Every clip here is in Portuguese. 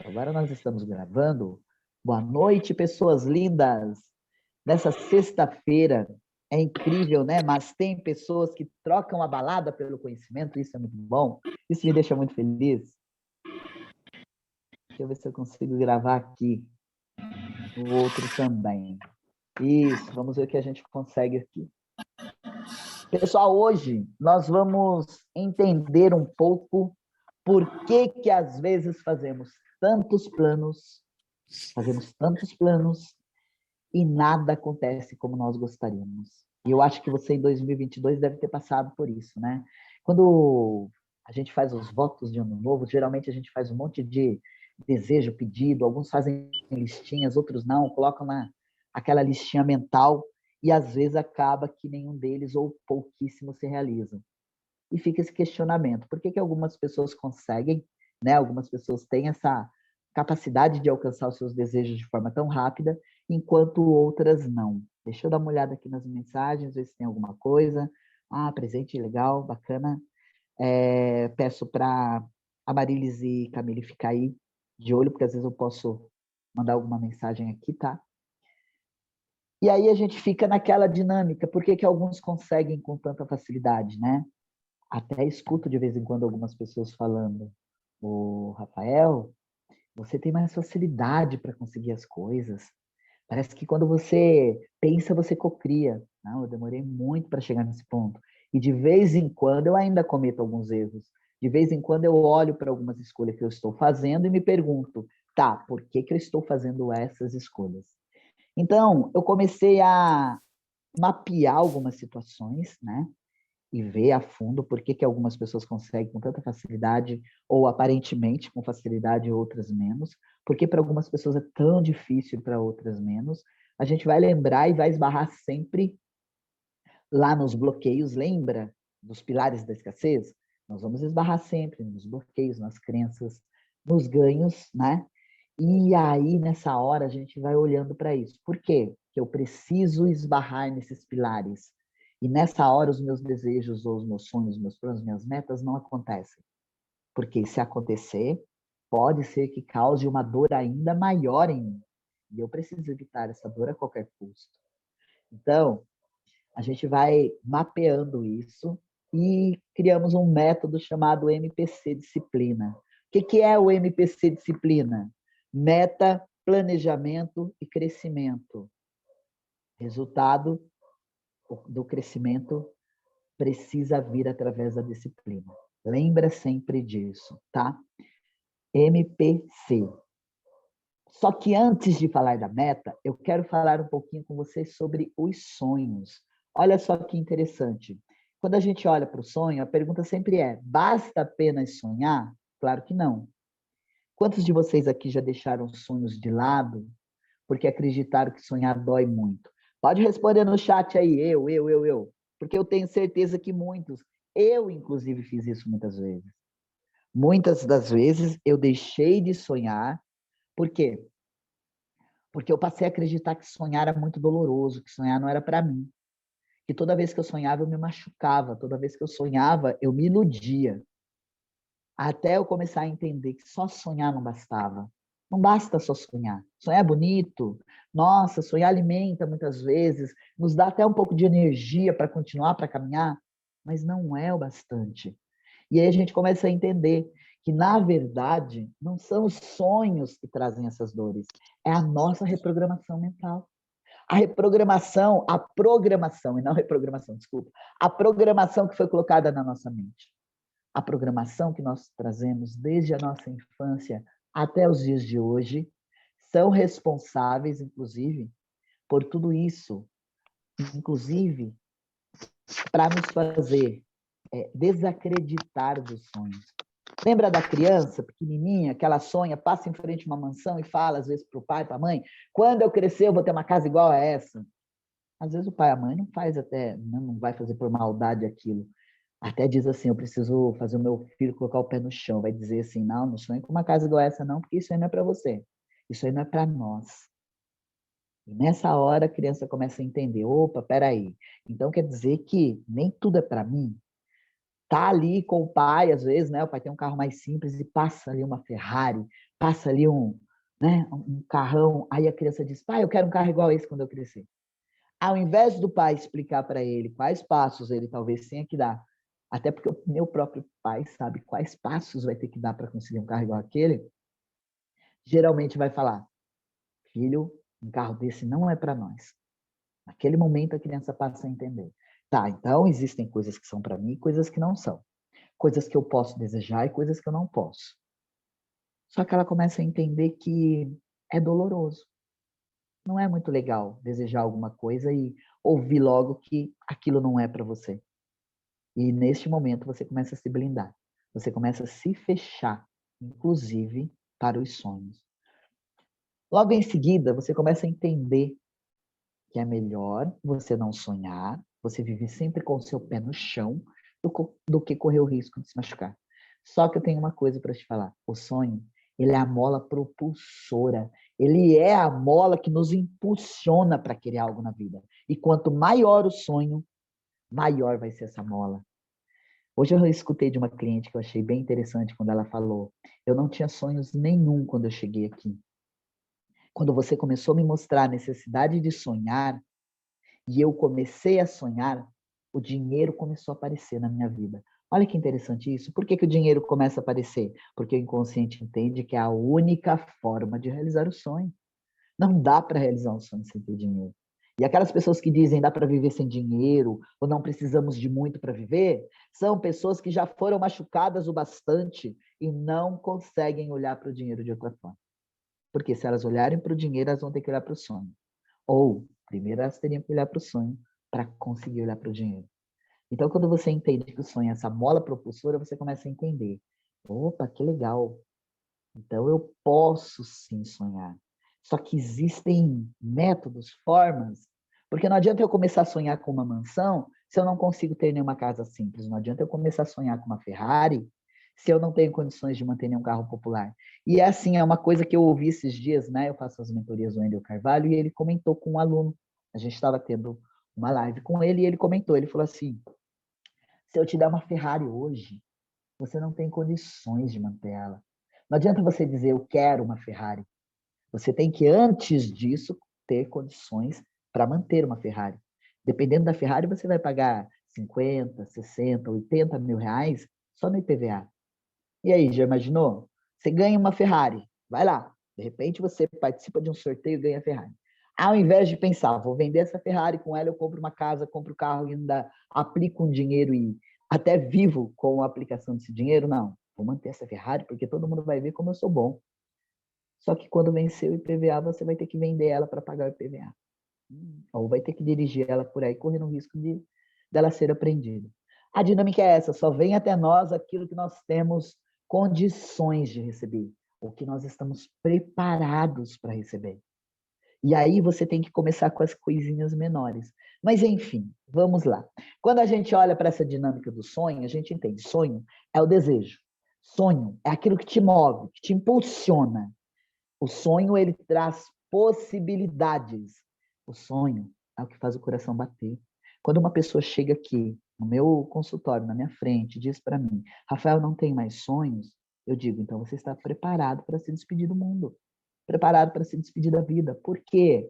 Agora nós estamos gravando. Boa noite, pessoas lindas. Nessa sexta-feira, é incrível, né? Mas tem pessoas que trocam a balada pelo conhecimento, isso é muito bom. Isso me deixa muito feliz. Deixa eu ver se eu consigo gravar aqui o outro também. Isso, vamos ver o que a gente consegue aqui. Pessoal, hoje nós vamos entender um pouco por que às vezes fazemos tantos planos e nada acontece como nós gostaríamos. E eu acho que você em 2022 deve ter passado por isso, né? Quando a gente faz os votos de ano novo, geralmente a gente faz um monte de desejo, pedido, alguns fazem listinhas, outros não, colocam aquela listinha mental e às vezes acaba que nenhum deles ou pouquíssimos se realizam. E fica esse questionamento, por que algumas pessoas conseguem, né? Algumas pessoas têm essa capacidade de alcançar os seus desejos de forma tão rápida, enquanto outras não. Deixa eu dar uma olhada aqui nas mensagens, ver se tem alguma coisa. Ah, presente legal, bacana. Peço para a Marilis e Camille ficar aí de olho, porque às vezes eu posso mandar alguma mensagem aqui, tá? E aí a gente fica naquela dinâmica, por que alguns conseguem com tanta facilidade, né? Até escuto de vez em quando algumas pessoas falando, o Rafael, você tem mais facilidade para conseguir as coisas. Parece que quando você pensa, você cocria. Não, eu demorei muito para chegar nesse ponto. E de vez em quando eu ainda cometo alguns erros. De vez em quando eu olho para algumas escolhas que eu estou fazendo e me pergunto, tá, por que eu estou fazendo essas escolhas? Então, eu comecei a mapear algumas situações, né? E ver a fundo por que algumas pessoas conseguem com tanta facilidade, ou aparentemente com facilidade, e outras menos, porque para algumas pessoas é tão difícil, para outras menos. A gente vai lembrar e vai esbarrar sempre lá nos bloqueios, lembra dos pilares da escassez? Nós vamos esbarrar sempre nos bloqueios, nas crenças, nos ganhos, né? E aí, nessa hora, a gente vai olhando para isso. Por quê? Que eu preciso esbarrar nesses pilares. E nessa hora, os meus desejos, ou os meus sonhos, meus planos, minhas metas não acontecem. Porque se acontecer, pode ser que cause uma dor ainda maior em mim. E eu preciso evitar essa dor a qualquer custo. Então, a gente vai mapeando isso e criamos um método chamado MPC Disciplina. O que é o MPC Disciplina? Meta, planejamento e crescimento. Resultado do crescimento precisa vir através da disciplina. Lembra sempre disso, tá? MPC. Só que antes de falar da meta, eu quero falar um pouquinho com vocês sobre os sonhos. Olha só que interessante. Quando a gente olha para o sonho, a pergunta sempre é: basta apenas sonhar? Claro que não. Quantos de vocês aqui já deixaram sonhos de lado porque acreditaram que sonhar dói muito? Pode responder no chat aí, eu. Porque eu tenho certeza que muitos, eu inclusive fiz isso muitas vezes. Muitas das vezes eu deixei de sonhar. Por quê? Porque eu passei a acreditar que sonhar era muito doloroso, que sonhar não era para mim. Que toda vez que eu sonhava, eu me machucava. Toda vez que eu sonhava, eu me iludia. Até eu começar a entender que só sonhar não bastava. Não basta só sonhar. Sonhar é bonito. Nossa, sonhar alimenta muitas vezes, nos dá até um pouco de energia para continuar, para caminhar, mas não é o bastante. E aí a gente começa a entender que, na verdade, não são os sonhos que trazem essas dores, é a nossa reprogramação mental. A programação, e não reprogramação, desculpa, a programação que foi colocada na nossa mente. A programação que nós trazemos desde a nossa infância até os dias de hoje são responsáveis, inclusive, por tudo isso, inclusive, para nos fazer desacreditar dos sonhos. Lembra da criança pequenininha, que ela sonha, passa em frente a uma mansão e fala, às vezes, para o pai, para a mãe, quando eu crescer eu vou ter uma casa igual a essa? Às vezes o pai e a mãe não faz até, não vai fazer por maldade aquilo. Até diz assim, eu preciso fazer o meu filho colocar o pé no chão. Vai dizer assim, não sonhe com uma casa igual essa não, porque isso aí não é para você. Isso aí não é para nós. E nessa hora a criança começa a entender, opa, peraí. Então quer dizer que nem tudo é para mim? tá ali com o pai, às vezes, né? O pai tem um carro mais simples e passa ali uma Ferrari, passa ali né, um carrão. Aí a criança diz, pai, eu quero um carro igual esse quando eu crescer. Ao invés do pai explicar para ele quais passos ele talvez tenha que dar, até porque o meu próprio pai sabe quais passos vai ter que dar para conseguir um carro igual aquele, geralmente vai falar, filho, um carro desse não é para nós. Naquele momento a criança passa a entender. Tá, então existem coisas que são para mim e coisas que não são. Coisas que eu posso desejar e coisas que eu não posso. Só que ela começa a entender que é doloroso. Não é muito legal desejar alguma coisa e ouvir logo que aquilo não é para você. E neste momento você começa a se blindar. Você começa a se fechar, inclusive para os sonhos. Logo em seguida, você começa a entender que é melhor você não sonhar, você viver sempre com o seu pé no chão, do que correr o risco de se machucar. Só que eu tenho uma coisa para te falar. O sonho, ele é a mola propulsora. Ele é a mola que nos impulsiona para querer algo na vida. E quanto maior o sonho, maior vai ser essa mola. Hoje eu escutei de uma cliente que eu achei bem interessante quando ela falou: eu não tinha sonhos nenhum quando eu cheguei aqui. Quando você começou a me mostrar a necessidade de sonhar, e eu comecei a sonhar, o dinheiro começou a aparecer na minha vida. Olha que interessante isso. Por que que o dinheiro começa a aparecer? Porque o inconsciente entende que é a única forma de realizar o sonho. Não dá para realizar um sonho sem ter dinheiro. E aquelas pessoas que dizem dá para viver sem dinheiro ou não precisamos de muito para viver, são pessoas que já foram machucadas o bastante e não conseguem olhar para o dinheiro de outra forma. Porque se elas olharem para o dinheiro, elas vão ter que olhar para o sonho. Ou, primeiro, elas teriam que olhar para o sonho para conseguir olhar para o dinheiro. Então, quando você entende que o sonho é essa mola propulsora, você começa a entender. Opa, que legal. Então, eu posso sim sonhar. Só que existem métodos, formas. Porque não adianta eu começar a sonhar com uma mansão se eu não consigo ter nenhuma casa simples. Não adianta eu começar a sonhar com uma Ferrari se eu não tenho condições de manter nenhum carro popular. E é assim, é uma coisa que eu ouvi esses dias, né? Eu faço as mentorias do Wendel Carvalho e ele comentou com um aluno. A gente estava tendo uma live com ele e ele comentou, ele falou assim, se eu te der uma Ferrari hoje, você não tem condições de manter ela. Não adianta você dizer, eu quero uma Ferrari. Você tem que, antes disso, ter condições para manter uma Ferrari. Dependendo da Ferrari, você vai pagar 50, 60, 80 mil reais só no IPVA. E aí, já imaginou? Você ganha uma Ferrari, vai lá. De repente você participa de um sorteio e ganha a Ferrari. Ao invés de pensar, vou vender essa Ferrari, com ela eu compro uma casa, compro o carro e ainda aplico um dinheiro e até vivo com a aplicação desse dinheiro, não. Vou manter essa Ferrari porque todo mundo vai ver como eu sou bom. Só que quando vencer o IPVA, você vai ter que vender ela para pagar o IPVA. Ou vai ter que dirigir ela por aí, correndo o risco dela ser apreendida. A dinâmica é essa, só vem até nós aquilo que nós temos condições de receber, o que nós estamos preparados para receber. E aí você tem que começar com as coisinhas menores. Mas enfim, vamos lá. Quando a gente olha para essa dinâmica do sonho, a gente entende, sonho é o desejo. Sonho é aquilo que te move, que te impulsiona. O sonho, ele traz possibilidades. O sonho é o que faz o coração bater. Quando uma pessoa chega aqui, no meu consultório, na minha frente, diz para mim, Rafael, não tem mais sonhos, eu digo, então você está preparado para se despedir do mundo. Preparado para se despedir da vida. Por quê?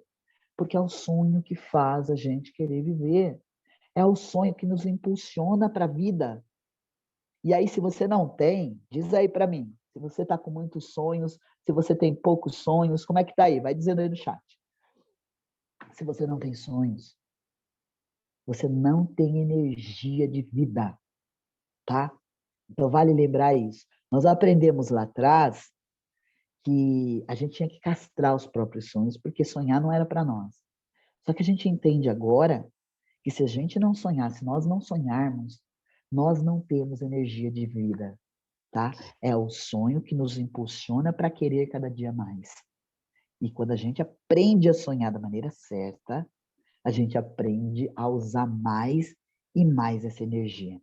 Porque é o sonho que faz a gente querer viver. É o sonho que nos impulsiona para a vida. E aí, se você não tem, diz aí para mim. Se você está com muitos sonhos, se você tem poucos sonhos, como é que está aí? Vai dizendo aí no chat. Se você não tem sonhos, você não tem energia de vida, tá? Então, vale lembrar isso. Nós aprendemos lá atrás que a gente tinha que castrar os próprios sonhos, porque sonhar não era para nós. Só que a gente entende agora que se a gente não sonhar, se nós não sonharmos, nós não temos energia de vida. Tá? É o sonho que nos impulsiona para querer cada dia mais. E quando a gente aprende a sonhar da maneira certa, a gente aprende a usar mais e mais essa energia,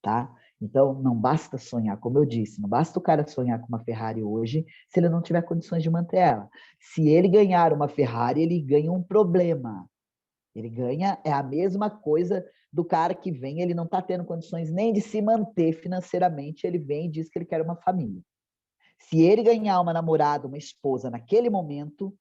tá? Então, não basta sonhar, como eu disse, não basta o cara sonhar com uma Ferrari hoje se ele não tiver condições de manter ela. Se ele ganhar uma Ferrari, ele ganha um problema. Ele ganha, é a mesma coisa do cara que vem, ele não está tendo condições nem de se manter financeiramente, ele vem e diz que ele quer uma família. Se ele ganhar uma namorada, uma esposa naquele momento,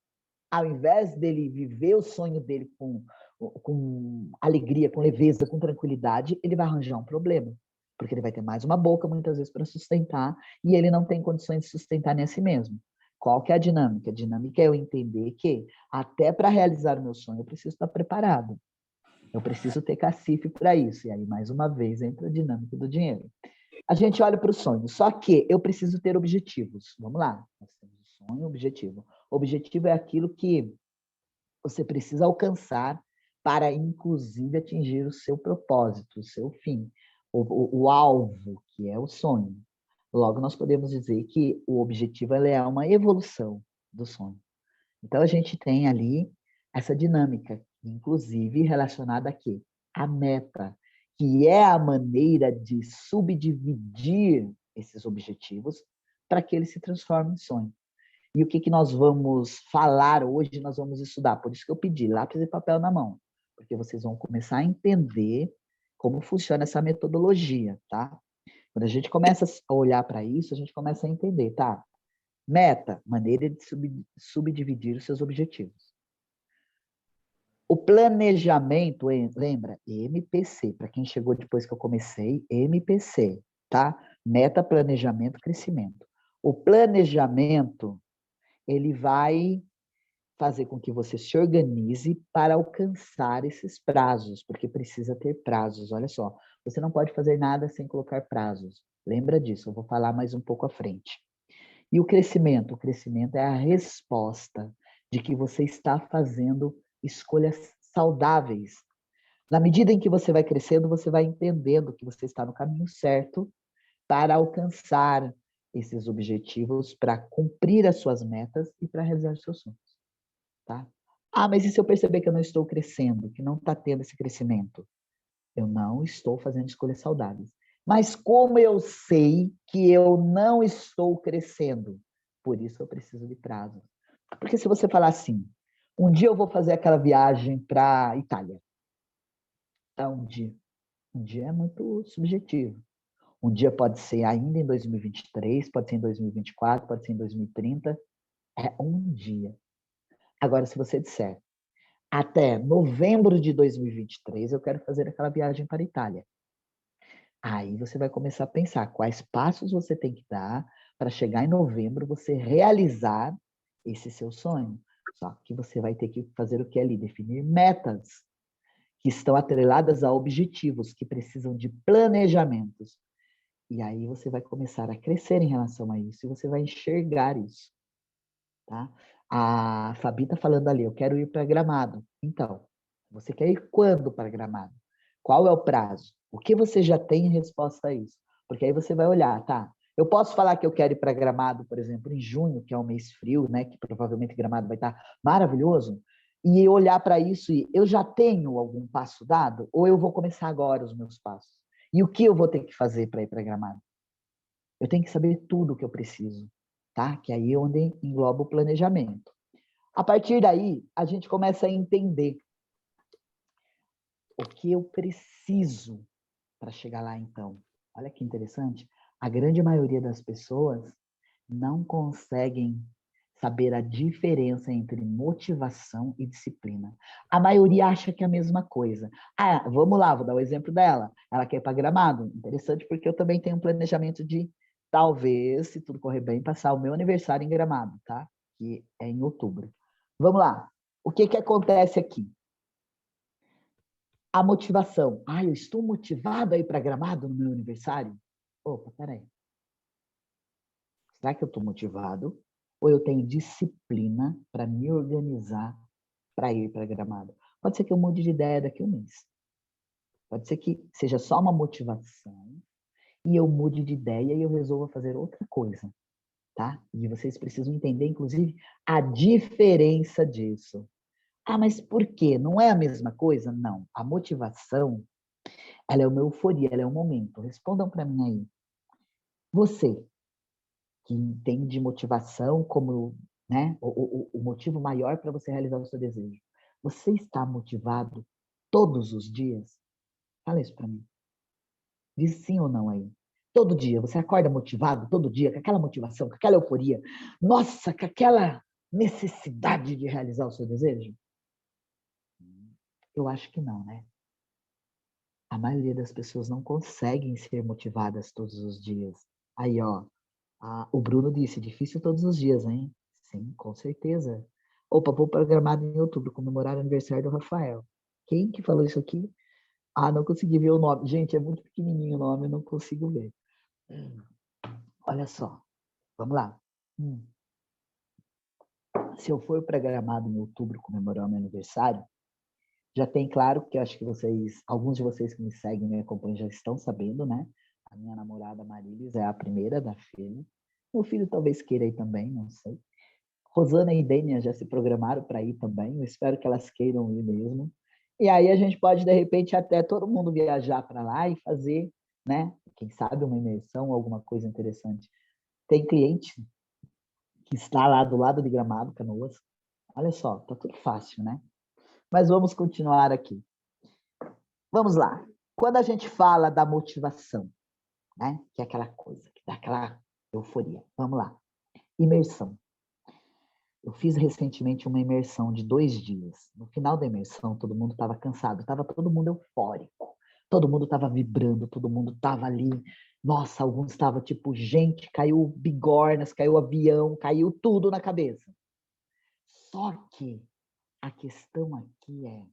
ao invés dele viver o sonho dele com alegria, com leveza, com tranquilidade, ele vai arranjar um problema. Porque ele vai ter mais uma boca, muitas vezes, para sustentar, e ele não tem condições de sustentar nem a si mesmo. Qual que é a dinâmica? A dinâmica é eu entender que, até para realizar o meu sonho, eu preciso estar preparado. Eu preciso ter cacife para isso. E aí, mais uma vez, entra a dinâmica do dinheiro. A gente olha para o sonho, só que eu preciso ter objetivos. Vamos lá, nós temos o sonho e o objetivo. O objetivo é aquilo que você precisa alcançar para, inclusive, atingir o seu propósito, o seu fim, o alvo, que é o sonho. Logo, nós podemos dizer que o objetivo é uma evolução do sonho. Então, a gente tem ali essa dinâmica, inclusive relacionada aqui, a meta, que é a maneira de subdividir esses objetivos para que eles se transformem em sonho. E o que nós vamos falar hoje, nós vamos estudar. Por isso que eu pedi lápis e papel na mão, porque vocês vão começar a entender como funciona essa metodologia, tá? Quando a gente começa a olhar para isso, a gente começa a entender, tá? Meta, maneira de subdividir os seus objetivos. O planejamento, lembra? MPC, para quem chegou depois que eu comecei, MPC, tá? Meta, planejamento, crescimento. O planejamento, ele vai fazer com que você se organize para alcançar esses prazos, porque precisa ter prazos. Olha só, você não pode fazer nada sem colocar prazos. Lembra disso, eu vou falar mais um pouco à frente. E o crescimento? O crescimento é a resposta de que você está fazendo escolhas saudáveis. Na medida em que você vai crescendo, você vai entendendo que você está no caminho certo para alcançar esses objetivos, para cumprir as suas metas e para realizar os seus sonhos. Tá? Ah, mas e se eu perceber que eu não estou crescendo, que não está tendo esse crescimento? Eu não estou fazendo escolhas saudáveis. Mas como eu sei que eu não estou crescendo? Por isso eu preciso de prazo. Porque se você falar assim, um dia eu vou fazer aquela viagem para a Itália. Tá, um dia. Um dia é muito subjetivo. Um dia pode ser ainda em 2023, pode ser em 2024, pode ser em 2030. É um dia. Agora, se você disser, até novembro de 2023 eu quero fazer aquela viagem para a Itália. Aí você vai começar a pensar quais passos você tem que dar para chegar em novembro você realizar esse seu sonho. Só que você vai ter que fazer o que ali? Definir metas que estão atreladas a objetivos, que precisam de planejamentos. E aí você vai começar a crescer em relação a isso e você vai enxergar isso. Tá? A Fabi está falando ali, eu quero ir para Gramado. Então, você quer ir quando para Gramado? Qual é o prazo? O que você já tem em resposta a isso? Porque aí você vai olhar, tá? Eu posso falar que eu quero ir para Gramado, por exemplo, em junho, que é um mês frio, né? Que provavelmente Gramado vai estar maravilhoso, e olhar para isso e eu já tenho algum passo dado? Ou eu vou começar agora os meus passos? E o que eu vou ter que fazer para ir para Gramado? Eu tenho que saber tudo o que eu preciso, tá? Que aí é onde engloba o planejamento. A partir daí, a gente começa a entender o que eu preciso para chegar lá, então. Olha que interessante. A grande maioria das pessoas não conseguem saber a diferença entre motivação e disciplina. A maioria acha que é a mesma coisa. Ah, vamos lá, vou dar o exemplo dela. Ela quer ir para Gramado. Interessante, porque eu também tenho um planejamento de, talvez, se tudo correr bem, passar o meu aniversário em Gramado, tá? Que é em outubro. Vamos lá. O que acontece aqui? A motivação. Ah, eu estou motivado a ir para Gramado no meu aniversário? Opa, peraí. Será que eu estou motivado? Ou eu tenho disciplina para me organizar para ir para Gramado? Pode ser que eu mude de ideia daqui a um mês. Pode ser que seja só uma motivação e eu mude de ideia e eu resolva fazer outra coisa, tá? E vocês precisam entender, inclusive, a diferença disso. Ah, mas por quê? Não é a mesma coisa? Não. A motivação, ela é uma euforia, ela é um momento. Respondam para mim aí. Você, que entende motivação como, né, o motivo maior para você realizar o seu desejo. Você está motivado todos os dias? Fala isso para mim. Diz sim ou não aí. Todo dia, você acorda motivado, todo dia, com aquela motivação, com aquela euforia. Nossa, com aquela necessidade de realizar o seu desejo? Eu acho que não, né? A maioria das pessoas não conseguem ser motivadas todos os dias. Aí, ó, o Bruno disse, difícil todos os dias, hein? Sim, com certeza. Opa, vou programado em outubro, comemorar o aniversário do Rafael. Quem que falou isso aqui? Ah, não consegui ver o nome. Gente, é muito pequenininho o nome, eu não consigo ver. Olha só, vamos lá. Se eu for programado em outubro comemorar o meu aniversário, já tem claro que eu acho que vocês, alguns de vocês que me seguem, me acompanham, já estão sabendo, né? A minha namorada Marilis é a primeira da filha. Meu filho talvez queira ir também, não sei. Rosana e Dênia já se programaram para ir também. Eu espero que elas queiram ir mesmo. E aí a gente pode, de repente, até todo mundo viajar para lá e fazer, né? Quem sabe uma imersão, alguma coisa interessante. Tem cliente que está lá do lado de Gramado, Canoas. Olha só, tá tudo fácil, né? Mas vamos continuar aqui. Vamos lá. Quando a gente fala da motivação, né? Que é aquela coisa que dá aquela euforia. Vamos lá. Imersão. Eu fiz recentemente uma imersão de 2 dias. No final da imersão, todo mundo estava cansado, estava todo mundo eufórico, todo mundo estava vibrando, todo mundo estava ali. Nossa, alguns estavam tipo, gente, caiu bigornas, caiu avião, caiu tudo na cabeça. Só que a questão aqui é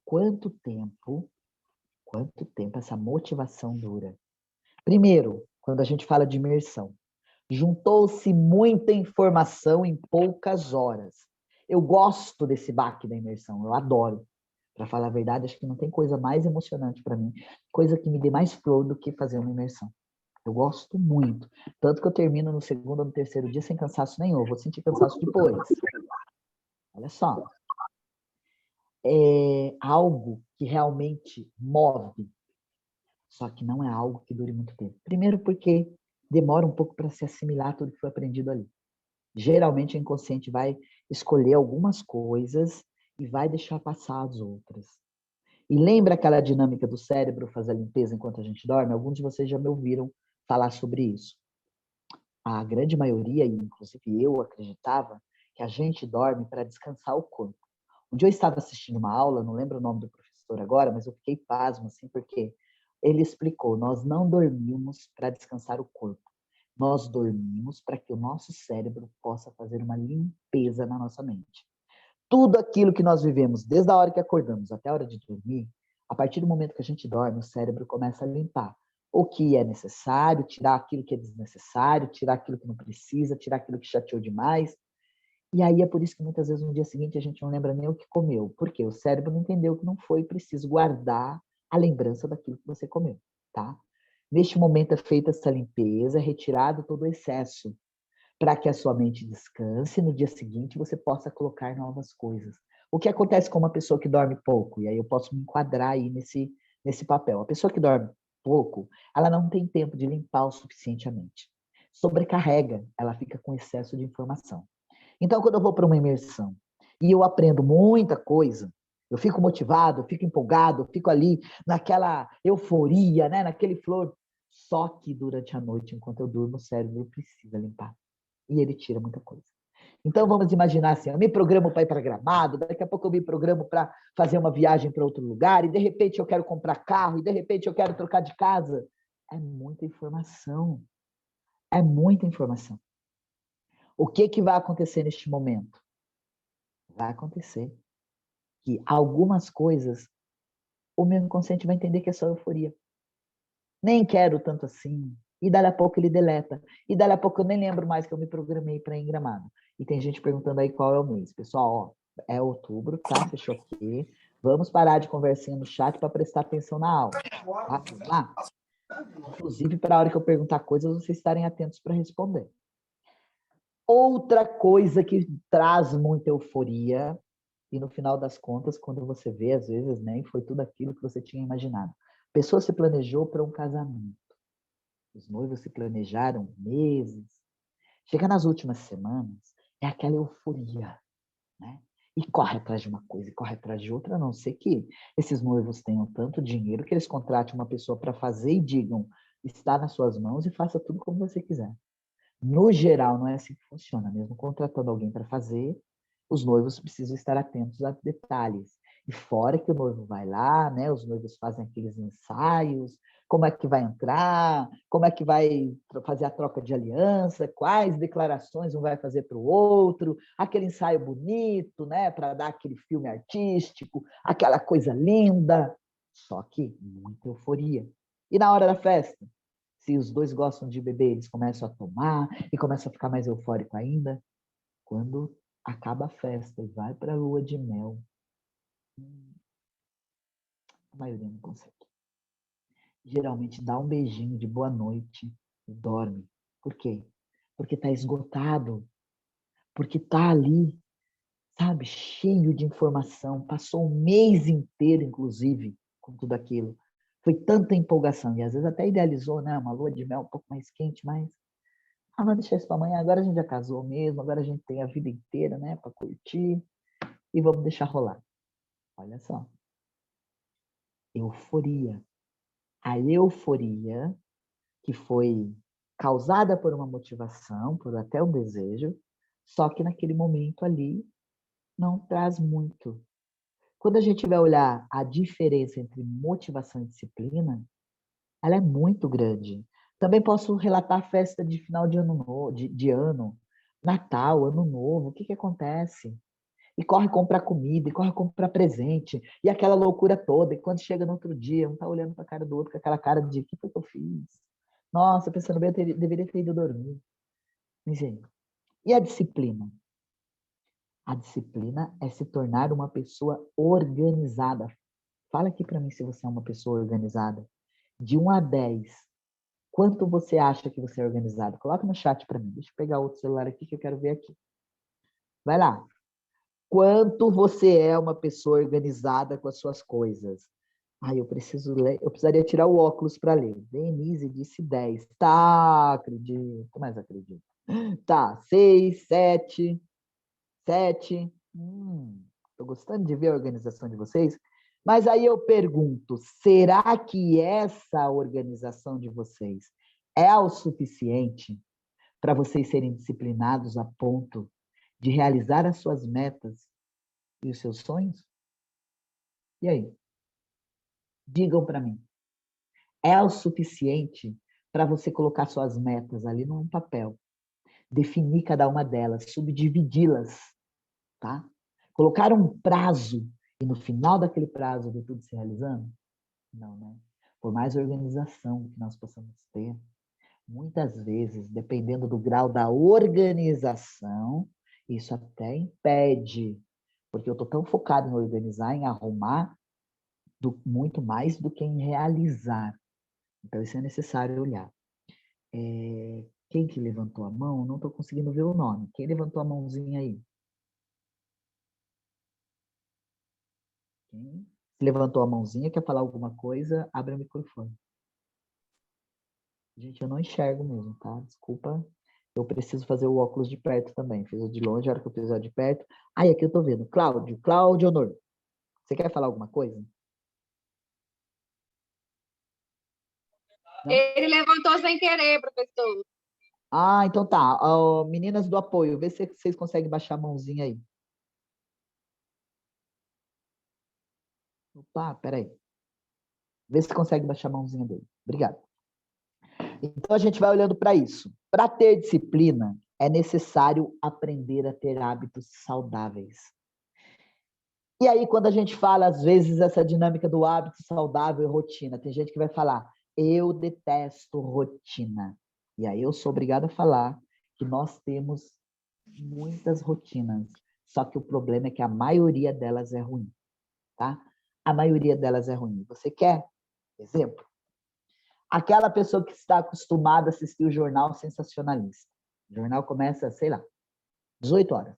quanto tempo essa motivação dura? Primeiro, quando a gente fala de imersão, juntou-se muita informação em poucas horas. Eu gosto desse baque da imersão, eu adoro. Para falar a verdade, acho que não tem coisa mais emocionante para mim, coisa que me dê mais flor do que fazer uma imersão. Eu gosto muito. Tanto que eu termino no segundo ou no terceiro dia sem cansaço nenhum. Eu vou sentir cansaço depois. Olha só. É algo que realmente move, só que não é algo que dure muito tempo. Primeiro porque demora um pouco para se assimilar tudo que foi aprendido ali. Geralmente o inconsciente vai escolher algumas coisas e vai deixar passar as outras. E lembra aquela dinâmica do cérebro fazer a limpeza enquanto a gente dorme? Alguns de vocês já me ouviram falar sobre isso. A grande maioria, e inclusive eu acreditava, que a gente dorme para descansar o corpo. Um dia eu estava assistindo uma aula, não lembro o nome do professor agora, mas eu fiquei pasmo, assim, porque ele explicou, nós não dormimos para descansar o corpo. Nós dormimos para que o nosso cérebro possa fazer uma limpeza na nossa mente. Tudo aquilo que nós vivemos, desde a hora que acordamos até a hora de dormir, a partir do momento que a gente dorme, o cérebro começa a limpar o que é necessário, tirar aquilo que é desnecessário, tirar aquilo que não precisa, tirar aquilo que chateou demais. E aí é por isso que muitas vezes no dia seguinte a gente não lembra nem o que comeu, porque o cérebro não entendeu que não foi preciso guardar a lembrança daquilo que você comeu, tá? Neste momento é feita essa limpeza, é retirado todo o excesso, para que a sua mente descanse e no dia seguinte você possa colocar novas coisas. O que acontece com uma pessoa que dorme pouco? E aí eu posso me enquadrar aí nesse papel. A pessoa que dorme pouco, ela não tem tempo de limpar o suficiente a mente. Sobrecarrega, ela fica com excesso de informação. Então, quando eu vou para uma imersão e eu aprendo muita coisa, eu fico motivado, eu fico empolgado, eu fico ali naquela euforia, né? Naquele flor. Só que durante a noite, enquanto eu durmo, o cérebro precisa limpar. E ele tira muita coisa. Então, vamos imaginar assim, eu me programo para ir para Gramado, daqui a pouco eu me programo para fazer uma viagem para outro lugar, e de repente eu quero comprar carro, e de repente eu quero trocar de casa. É muita informação. É muita informação. O que vai acontecer neste momento? Vai acontecer que algumas coisas o meu inconsciente vai entender que é só euforia. Nem quero tanto assim. E dali a pouco ele deleta. E dali a pouco eu nem lembro mais que eu me programei para ir em Gramado. E tem gente perguntando aí qual é o mês. Pessoal, ó, é outubro, tá? Fechou aqui. Vamos parar de conversinha no chat para prestar atenção na aula. Tá? Vamos lá? Inclusive, para a hora que eu perguntar coisas, vocês estarem atentos para responder. Outra coisa que traz muita euforia, e no final das contas, quando você vê, às vezes, nem foi tudo aquilo que você tinha imaginado. A pessoa se planejou para um casamento. Os noivos se planejaram meses. Chega nas últimas semanas, é aquela euforia, né? e corre atrás de uma coisa e corre atrás de outra, a não ser que esses noivos tenham tanto dinheiro que eles contratem uma pessoa para fazer e digam, está nas suas mãos e faça tudo como você quiser. No geral, não é assim que funciona. Mesmo contratando alguém para fazer, os noivos precisam estar atentos a detalhes. E fora que o noivo vai lá, né? Os noivos fazem aqueles ensaios, como é que vai entrar, como é que vai fazer a troca de aliança, quais declarações um vai fazer para o outro, aquele ensaio bonito, né? Para dar aquele filme artístico, aquela coisa linda. Só que muita euforia. E na hora da festa? Se os dois gostam de beber, eles começam a tomar e começam a ficar mais eufórico ainda. Quando acaba a festa e vai para a lua de mel, a maioria não consegue. Geralmente dá um beijinho de boa noite e dorme. Por quê? Porque está esgotado, porque está ali, sabe, cheio de informação, passou um mês inteiro, inclusive, com tudo aquilo. Foi tanta empolgação, e às vezes até idealizou, né, uma lua de mel um pouco mais quente, mas mas deixa isso para amanhã, agora a gente já casou mesmo, agora a gente tem a vida inteira, né, para curtir, e vamos deixar rolar. Olha só, euforia. A euforia que foi causada por uma motivação, por até um desejo, só que naquele momento ali não traz muito. Quando a gente vai olhar a diferença entre motivação e disciplina, ela é muito grande. Também posso relatar festa de final de ano, de ano, Natal, Ano Novo, o que acontece? E corre comprar comida, e corre comprar presente, e aquela loucura toda, e quando chega no outro dia, um tá olhando para a cara do outro com aquela cara de o que foi que eu fiz? Nossa, pensando bem, deveria ter ido dormir. Mas, gente, e a disciplina? A disciplina é se tornar uma pessoa organizada. Fala aqui para mim se você é uma pessoa organizada. De 1 a 10, quanto você acha que você é organizado? Coloca no chat para mim. Deixa eu pegar outro celular aqui que eu quero ver aqui. Vai lá. Quanto você é uma pessoa organizada com as suas coisas? Ai, eu preciso ler, eu precisaria tirar o óculos para ler. Denise disse 10. Tá, acredito, mas acredito. Tá, 6, 7, 7. Tô gostando de ver a organização de vocês. Mas aí eu pergunto, será que essa organização de vocês é o suficiente para vocês serem disciplinados a ponto de realizar as suas metas e os seus sonhos? E aí? Digam para mim. É o suficiente para você colocar suas metas ali num papel, definir cada uma delas, subdividi-las, tá? Colocar um prazo e no final daquele prazo ver tudo se realizando? Não, né? Por mais organização que nós possamos ter, muitas vezes, dependendo do grau da organização, isso até impede, porque eu estou tão focado em organizar, em arrumar, muito mais do que em realizar. Então, isso é necessário olhar. Quem que levantou a mão? Não estou conseguindo ver o nome. Quem levantou a mãozinha aí? Quem levantou a mãozinha, quer falar alguma coisa? Abre o microfone. Gente, eu não enxergo mesmo, tá? Desculpa. Eu preciso fazer o óculos de perto também. Fiz o de longe, a hora que eu precisar de perto. Aí, aqui eu tô vendo. Cláudio Honor. Você quer falar alguma coisa? Não? Ele levantou sem querer, professor. Ah, então tá. Meninas do apoio, vê se vocês conseguem baixar a mãozinha aí. Opa, peraí. Vê se consegue baixar a mãozinha dele. Obrigado. Então, a gente vai olhando para isso. Para ter disciplina, é necessário aprender a ter hábitos saudáveis. E aí, quando a gente fala, às vezes, essa dinâmica do hábito saudável e rotina, tem gente que vai falar, eu detesto rotina. E aí eu sou obrigado a falar que nós temos muitas rotinas, só que o problema é que a maioria delas é ruim, tá? A maioria delas é ruim. Você quer exemplo? Aquela pessoa que está acostumada a assistir o jornal sensacionalista. O jornal começa, sei lá, 18 horas.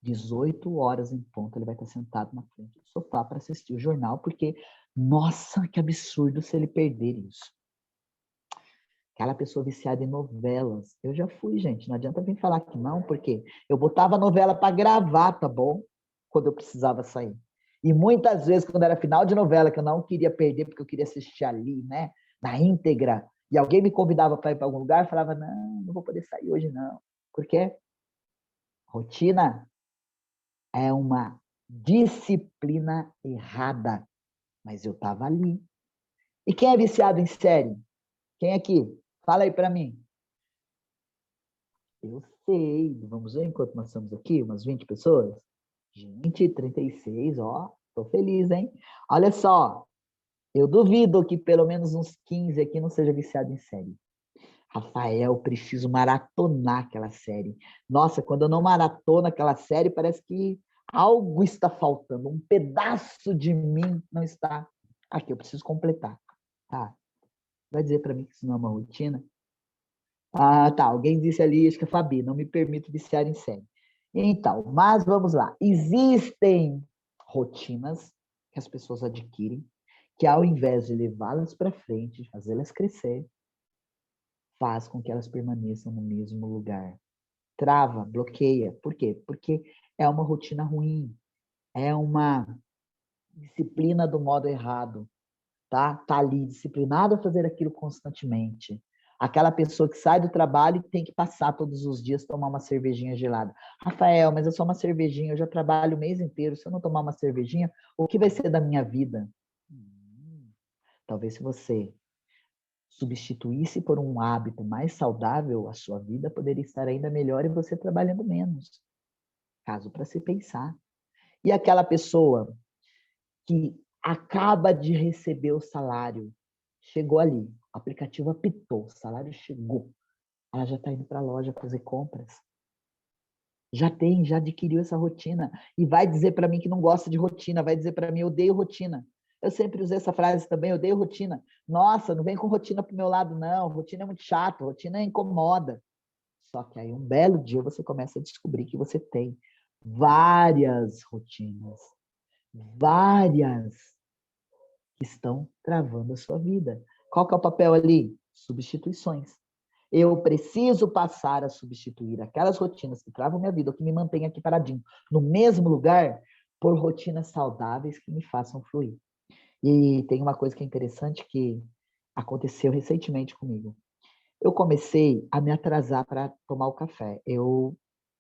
18 horas em ponto, ele vai estar sentado na frente do sofá para assistir o jornal, porque, nossa, que absurdo se ele perder isso. Aquela pessoa viciada em novelas. Eu já fui, gente. Não adianta vir falar que não, porque eu botava a novela para gravar, tá bom? Quando eu precisava sair. E muitas vezes, quando era final de novela, que eu não queria perder, porque eu queria assistir ali, né? Na íntegra. E alguém me convidava para ir para algum lugar, eu falava, não vou poder sair hoje, não. Por quê? Rotina é uma disciplina errada. Mas eu estava ali. E quem é viciado em série? Quem aqui? Fala aí para mim. Eu sei. Vamos ver enquanto nós estamos aqui, umas 20 pessoas? Gente, 36, ó. Tô feliz, hein? Olha só. Eu duvido que pelo menos uns 15 aqui não seja viciado em série. Rafael, preciso maratonar aquela série. Nossa, quando eu não maratono aquela série, parece que algo está faltando. Um pedaço de mim não está aqui. Eu preciso completar. Tá. Vai dizer para mim que isso não é uma rotina? Ah, tá. Alguém disse ali, acho que a Fabi, não me permito viciar em série. Então, mas vamos lá. Existem rotinas que as pessoas adquirem que, ao invés de levá-las para frente, de fazê-las crescer, faz com que elas permaneçam no mesmo lugar. Trava, bloqueia. Por quê? Porque é uma rotina ruim, é uma disciplina do modo errado. Tá ali disciplinado a fazer aquilo constantemente. Aquela pessoa que sai do trabalho e tem que passar todos os dias tomar uma cervejinha gelada. Rafael, mas é só uma cervejinha, eu já trabalho o mês inteiro. Se eu não tomar uma cervejinha, o que vai ser da minha vida? Talvez se você substituísse por um hábito mais saudável, a sua vida poderia estar ainda melhor e você trabalhando menos. Caso para se pensar. E aquela pessoa que acaba de receber o salário, chegou ali, o aplicativo apitou, o salário chegou, ela já está indo para a loja fazer compras. Já adquiriu essa rotina e vai dizer para mim que não gosta de rotina, vai dizer para mim, eu odeio rotina. Eu sempre usei essa frase também, eu odeio rotina. Nossa, não vem com rotina pro meu lado, não. Rotina é muito chato, rotina incomoda. Só que aí um belo dia você começa a descobrir que você tem várias rotinas, várias que estão travando a sua vida. Qual que é o papel ali? Substituições. Eu preciso passar a substituir aquelas rotinas que travam minha vida, ou que me mantêm aqui paradinho, no mesmo lugar, por rotinas saudáveis que me façam fluir. E tem uma coisa que é interessante que aconteceu recentemente comigo. Eu comecei a me atrasar para tomar o café. Eu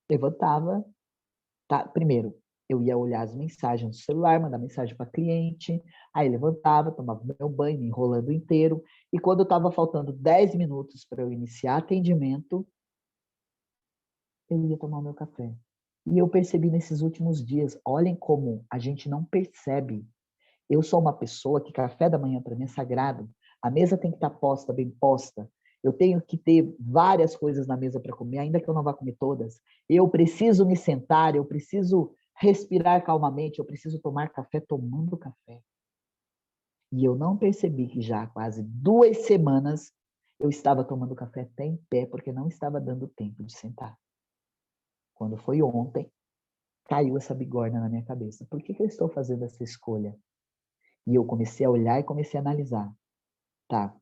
levantava, tá? Primeiro, eu ia olhar as mensagens no celular, mandar mensagem para cliente, aí levantava, tomava meu banho, me enrolando inteiro, e quando estava faltando 10 minutos para eu iniciar atendimento, eu ia tomar o meu café. E eu percebi nesses últimos dias, olhem como a gente não percebe. Eu sou uma pessoa que café da manhã para mim é sagrado. A mesa tem que estar posta, bem posta. Eu tenho que ter várias coisas na mesa para comer, ainda que eu não vá comer todas. Eu preciso me sentar, eu preciso respirar calmamente, eu preciso tomar café tomando café. E eu não percebi que já há quase 2 semanas eu estava tomando café até em pé, porque não estava dando tempo de sentar. Quando foi ontem, caiu essa bigorna na minha cabeça. Por que eu estou fazendo essa escolha? E eu comecei a olhar e comecei a analisar. Tá.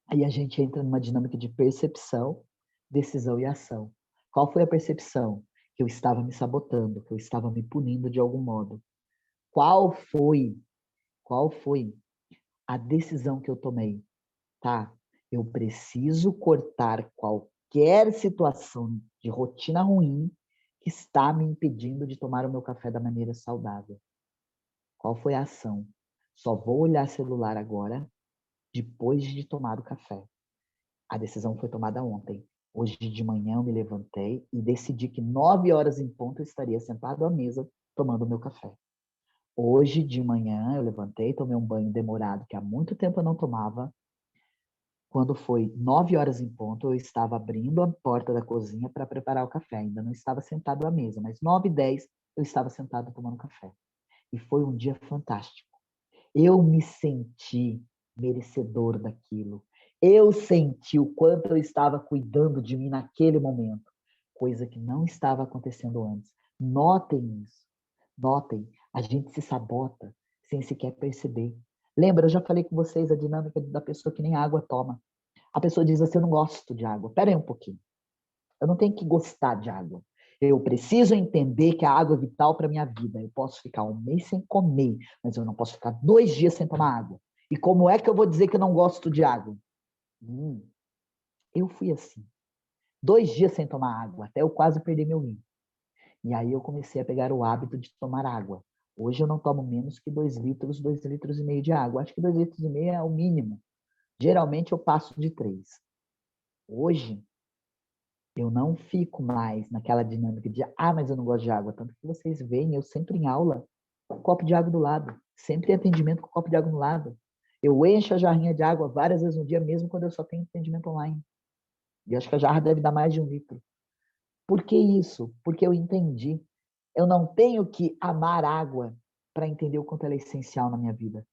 Aí a gente entra numa dinâmica de percepção, decisão e ação. Qual foi a percepção? Que eu estava me sabotando, que eu estava me punindo de algum modo. Qual foi? Qual foi a decisão que eu tomei? Tá. Eu preciso cortar qualquer situação de rotina ruim que está me impedindo de tomar o meu café da maneira saudável. Qual foi a ação? Só vou olhar celular agora, depois de tomar o café. A decisão foi tomada ontem. Hoje de manhã eu me levantei e decidi que 9 horas em ponto eu estaria sentado à mesa tomando o meu café. Hoje de manhã eu levantei, tomei um banho demorado, que há muito tempo eu não tomava. Quando foi 9 horas em ponto, eu estava abrindo a porta da cozinha para preparar o café. Ainda não estava sentado à mesa, mas 9h10 eu estava sentado tomando café. E foi um dia fantástico. Eu me senti merecedor daquilo. Eu senti o quanto eu estava cuidando de mim naquele momento, coisa que não estava acontecendo antes. Notem isso. Notem, a gente se sabota sem sequer perceber. Lembra, eu já falei com vocês a dinâmica da pessoa que nem água toma. A pessoa diz assim, eu não gosto de água. Espera aí um pouquinho. Eu não tenho que gostar de água. Eu preciso entender que a água é vital para a minha vida. Eu posso ficar um mês sem comer, mas eu não posso ficar 2 dias sem tomar água. E como é que eu vou dizer que eu não gosto de água? Eu fui assim. 2 dias sem tomar água, até eu quase perder meu rim. E aí eu comecei a pegar o hábito de tomar água. Hoje eu não tomo menos que 2 litros, 2,5 litros de água. Acho que 2,5 litros é o mínimo. Geralmente eu passo de 3. Hoje, eu não fico mais naquela dinâmica de, mas eu não gosto de água. Tanto que vocês veem, eu sempre em aula, com um copo de água do lado. Sempre em atendimento com um copo de água do lado. Eu encho a jarrinha de água várias vezes no dia, mesmo quando eu só tenho atendimento online. E acho que a jarra deve dar mais de 1 litro. Por que isso? Porque eu entendi. Eu não tenho que amar água para entender o quanto ela é essencial na minha vida.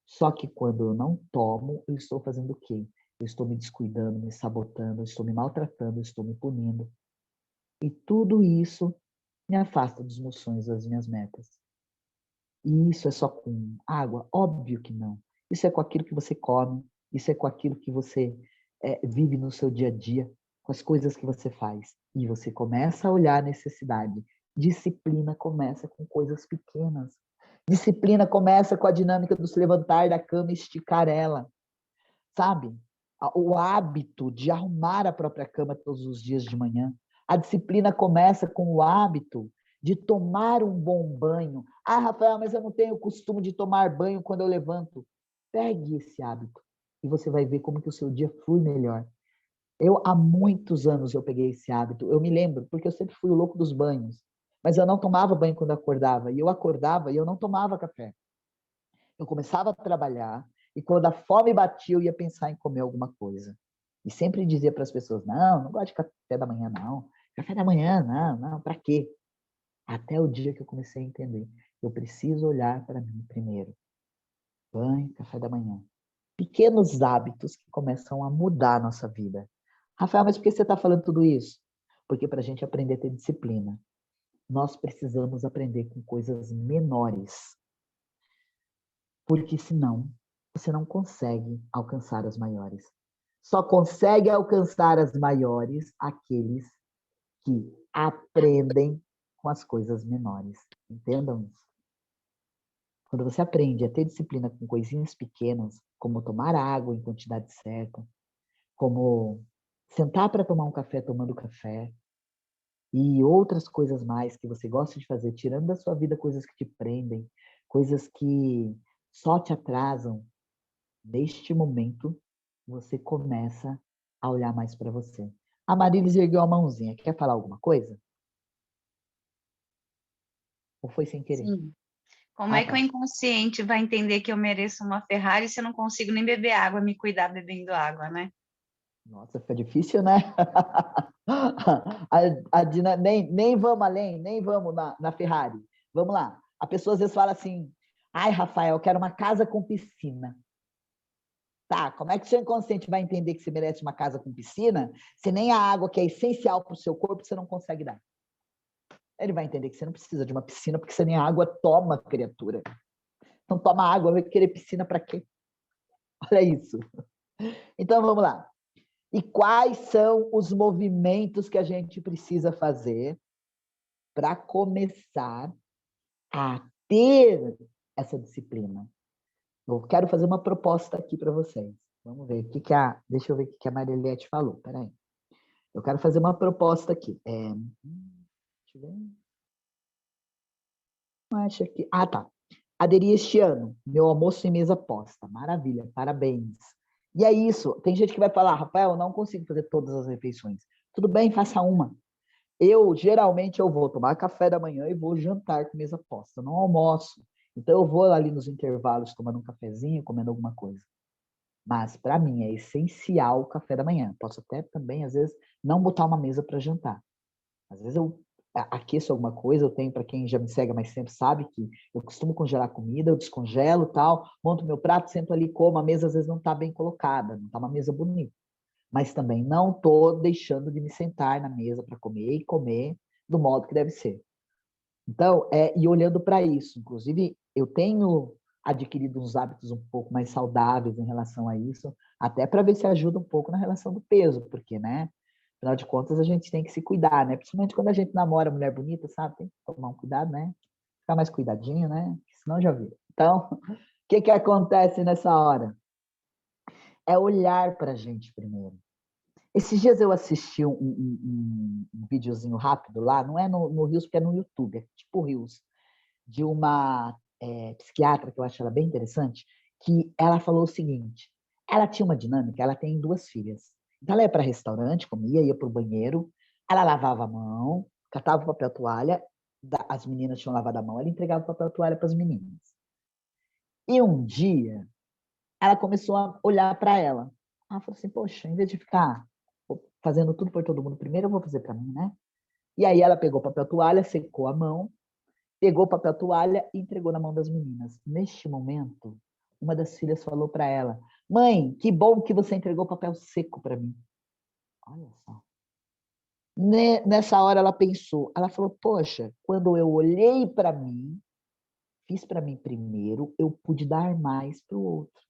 Só que quando eu não tomo, eu estou fazendo o quê? Eu estou me descuidando, me sabotando, eu estou me maltratando, eu estou me punindo. E tudo isso me afasta dos meus sonhos, das minhas metas. E isso é só com água? Óbvio que não. Isso é com aquilo que você come, isso é com aquilo que você vive no seu dia a dia, com as coisas que você faz. E você começa a olhar a necessidade. Disciplina começa com coisas pequenas. Disciplina começa com a dinâmica do se levantar da cama e esticar ela. Sabe? O hábito de arrumar a própria cama todos os dias de manhã. A disciplina começa com o hábito de tomar um bom banho. Rafael, mas eu não tenho o costume de tomar banho quando eu levanto. Pegue esse hábito e você vai ver como que o seu dia flui melhor. Há muitos anos, eu peguei esse hábito. Eu me lembro, porque eu sempre fui o louco dos banhos. Mas eu não tomava banho quando eu acordava. E eu acordava e eu não tomava café. Eu começava a trabalhar e quando a fome batia, eu ia pensar em comer alguma coisa. E sempre dizia para as pessoas, não gosto de café da manhã, não. Café da manhã, não, para quê? Até o dia que eu comecei a entender. Eu preciso olhar para mim primeiro. Banho, café da manhã. Pequenos hábitos que começam a mudar a nossa vida. Rafael, mas por que você está falando tudo isso? Porque para a gente aprender a ter disciplina, nós precisamos aprender com coisas menores. Porque senão, você não consegue alcançar as maiores. Só consegue alcançar as maiores aqueles que aprendem com as coisas menores. Entendam isso? Quando você aprende a ter disciplina com coisinhas pequenas, como tomar água em quantidade certa, como sentar para tomar um café tomando café, e outras coisas mais que você gosta de fazer, tirando da sua vida coisas que te prendem, coisas que só te atrasam, neste momento, você começa a olhar mais para você. A Marilis ergueu a mãozinha. Quer falar alguma coisa? Ou foi sem querer? Sim. Como é que o inconsciente vai entender que eu mereço uma Ferrari se eu não consigo nem beber água, me cuidar bebendo água, né? Nossa, fica difícil, né? Nem vamos além, nem vamos na Ferrari. Vamos lá. A pessoa às vezes fala assim, Rafael, eu quero uma casa com piscina. Tá, como é que o seu inconsciente vai entender que você merece uma casa com piscina se nem a água que é essencial para o seu corpo você não consegue dar? Ele vai entender que você não precisa de uma piscina porque você nem a água toma, criatura. Então toma água, vai querer piscina para quê? Olha isso. Então vamos lá. E quais são os movimentos que a gente precisa fazer para começar a ter essa disciplina? Eu quero fazer uma proposta aqui para vocês. Vamos ver deixa eu ver o que a Marielete falou. Peraí. Eu quero fazer uma proposta aqui. Deixa eu ver. Acho que. Tá. Aderir este ano. Meu almoço em mesa posta. Maravilha, parabéns. E é isso. Tem gente que vai falar, Rafael, eu não consigo fazer todas as refeições. Tudo bem, faça uma. Geralmente, eu vou tomar café da manhã e vou jantar com mesa posta. Eu não almoço. Então, eu vou ali nos intervalos tomando um cafezinho, comendo alguma coisa. Mas, para mim, é essencial o café da manhã. Posso até também, às vezes, não botar uma mesa para jantar. Às vezes eu aqueço alguma coisa, eu tenho, para quem já me segue há mais tempo, sabe que eu costumo congelar comida, eu descongelo tal, monto meu prato, sento ali, como, a mesa às vezes não está bem colocada, não está uma mesa bonita. Mas também não estou deixando de me sentar na mesa para comer e comer do modo que deve ser. Então, e olhando para isso, inclusive, eu tenho adquirido uns hábitos um pouco mais saudáveis em relação a isso. Até para ver se ajuda um pouco na relação do peso, porque, né? Afinal de contas, a gente tem que se cuidar, né? Principalmente quando a gente namora mulher bonita, sabe? Tem que tomar um cuidado, né? Ficar mais cuidadinho, né? Senão já viu. Então, o que acontece nessa hora? É olhar para a gente primeiro. Esses dias eu assisti um videozinho rápido lá, não é no Reels, porque é no YouTube, é tipo Reels, de uma psiquiatra, que eu acho ela bem interessante, que ela falou o seguinte, ela tinha uma dinâmica, ela tem 2 filhas. Então ela ia para restaurante, comia, ia para o banheiro, ela lavava a mão, catava o papel toalha, as meninas tinham lavado a mão, ela entregava o papel toalha para as meninas. E um dia, ela começou a olhar para ela. Ela falou assim, poxa, em vez de ficar fazendo tudo por todo mundo primeiro, eu vou fazer para mim, né? E aí ela pegou o papel toalha, secou a mão, pegou o papel toalha e entregou na mão das meninas. Neste momento, uma das filhas falou para ela, mãe, que bom que você entregou o papel seco para mim. Olha só. Nessa hora ela pensou, ela falou, poxa, quando eu olhei para mim, fiz para mim primeiro, eu pude dar mais para o outro.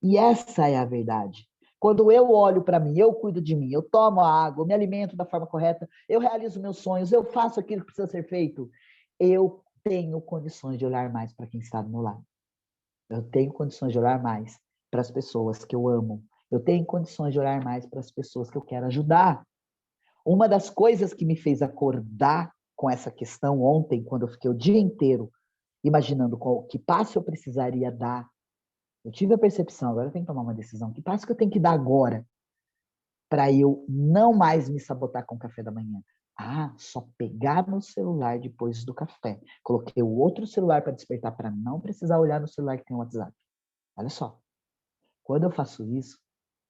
E essa é a verdade. Quando eu olho para mim, eu cuido de mim, eu tomo a água, eu me alimento da forma correta, eu realizo meus sonhos, eu faço aquilo que precisa ser feito, eu tenho condições de olhar mais para quem está do meu lado. Eu tenho condições de olhar mais para as pessoas que eu amo. Eu tenho condições de olhar mais para as pessoas que eu quero ajudar. Uma das coisas que me fez acordar com essa questão ontem, quando eu fiquei o dia inteiro imaginando que passo eu precisaria dar, eu tive a percepção, agora eu tenho que tomar uma decisão, que passo que eu tenho que dar agora para eu não mais me sabotar com o café da manhã? Ah, só pegar no celular depois do café. Coloquei o outro celular para despertar, para não precisar olhar no celular que tem o WhatsApp. Olha só, quando eu faço isso,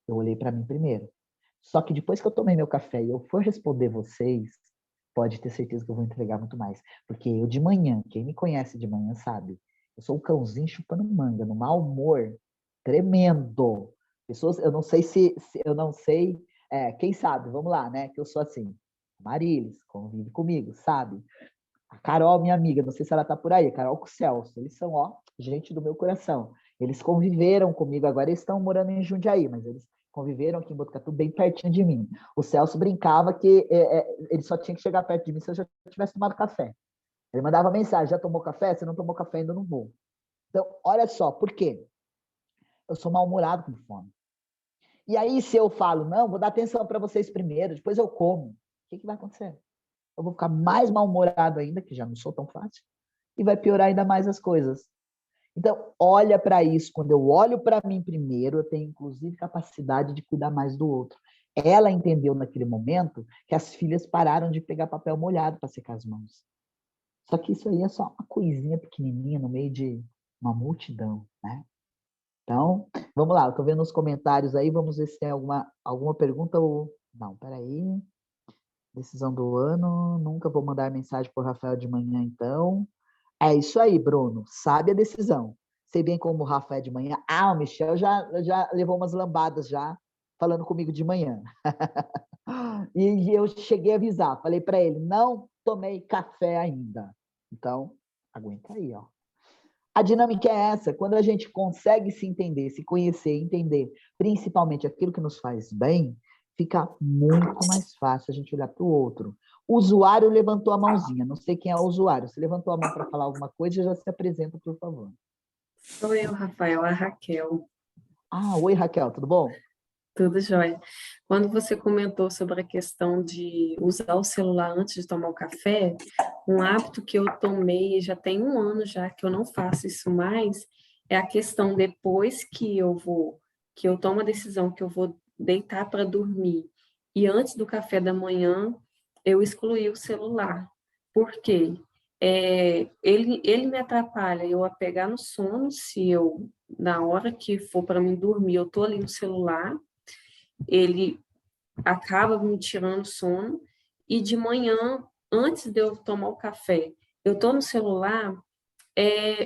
eu olhei para mim primeiro. Só que depois que eu tomei meu café e eu for responder vocês, pode ter certeza que eu vou entregar muito mais. Porque eu de manhã, quem me conhece de manhã sabe, eu sou um cãozinho chupando manga, no mau humor, tremendo. Pessoas, eu não sei eu não sei, quem sabe, vamos lá, né? Que eu sou assim. Marilis, convive comigo, sabe? A Carol, minha amiga, não sei se ela tá por aí, a Carol com o Celso, eles são, ó, gente do meu coração. Eles conviveram comigo, agora eles estão morando em Jundiaí, mas eles conviveram aqui em Botucatu, bem pertinho de mim. O Celso brincava que ele só tinha que chegar perto de mim se eu já tivesse tomado café. Ele mandava mensagem, já tomou café? Se não tomou café, ainda não vou. Então, olha só, por quê? Eu sou mal-humorado com fome. E aí, se eu falo, não, vou dar atenção para vocês primeiro, depois eu como, o que vai acontecer? Eu vou ficar mais mal-humorado ainda, que já não sou tão fácil, e vai piorar ainda mais as coisas. Então, olha para isso. Quando eu olho para mim primeiro, eu tenho, inclusive, capacidade de cuidar mais do outro. Ela entendeu naquele momento que as filhas pararam de pegar papel molhado para secar as mãos. Só que isso aí é só uma coisinha pequenininha no meio de uma multidão, né? Então, vamos lá. Eu estou vendo os comentários aí. Vamos ver se tem alguma pergunta ou... Não, peraí. Decisão do ano. Nunca vou mandar mensagem para o Rafael de manhã, então. É isso aí, Bruno. Sabe a decisão. Sei bem como o Rafa é de manhã. Ah, o Michel já levou umas lambadas já, falando comigo de manhã. E eu cheguei a avisar. Falei para ele, não tomei café ainda. Então, aguenta aí, ó. A dinâmica é essa. Quando a gente consegue se entender, se conhecer, entender principalmente aquilo que nos faz bem, fica muito mais fácil a gente olhar para o outro. O usuário levantou a mãozinha. Não sei quem é o usuário. Se levantou a mão para falar alguma coisa, já se apresenta, por favor. Sou eu, Rafael, a Raquel. Ah, oi, Raquel, tudo bom? Tudo jóia. Quando você comentou sobre a questão de usar o celular antes de tomar o café, um hábito que eu tomei, já tem 1 ano já que eu não faço isso mais, é a questão depois que eu tomo a decisão que eu vou deitar para dormir e antes do café da manhã, eu excluí o celular. Por quê? Ele me atrapalha eu a pegar no sono, se eu, na hora que for para mim dormir, eu estou ali no celular, ele acaba me tirando sono, e de manhã, antes de eu tomar o café, eu estou no celular,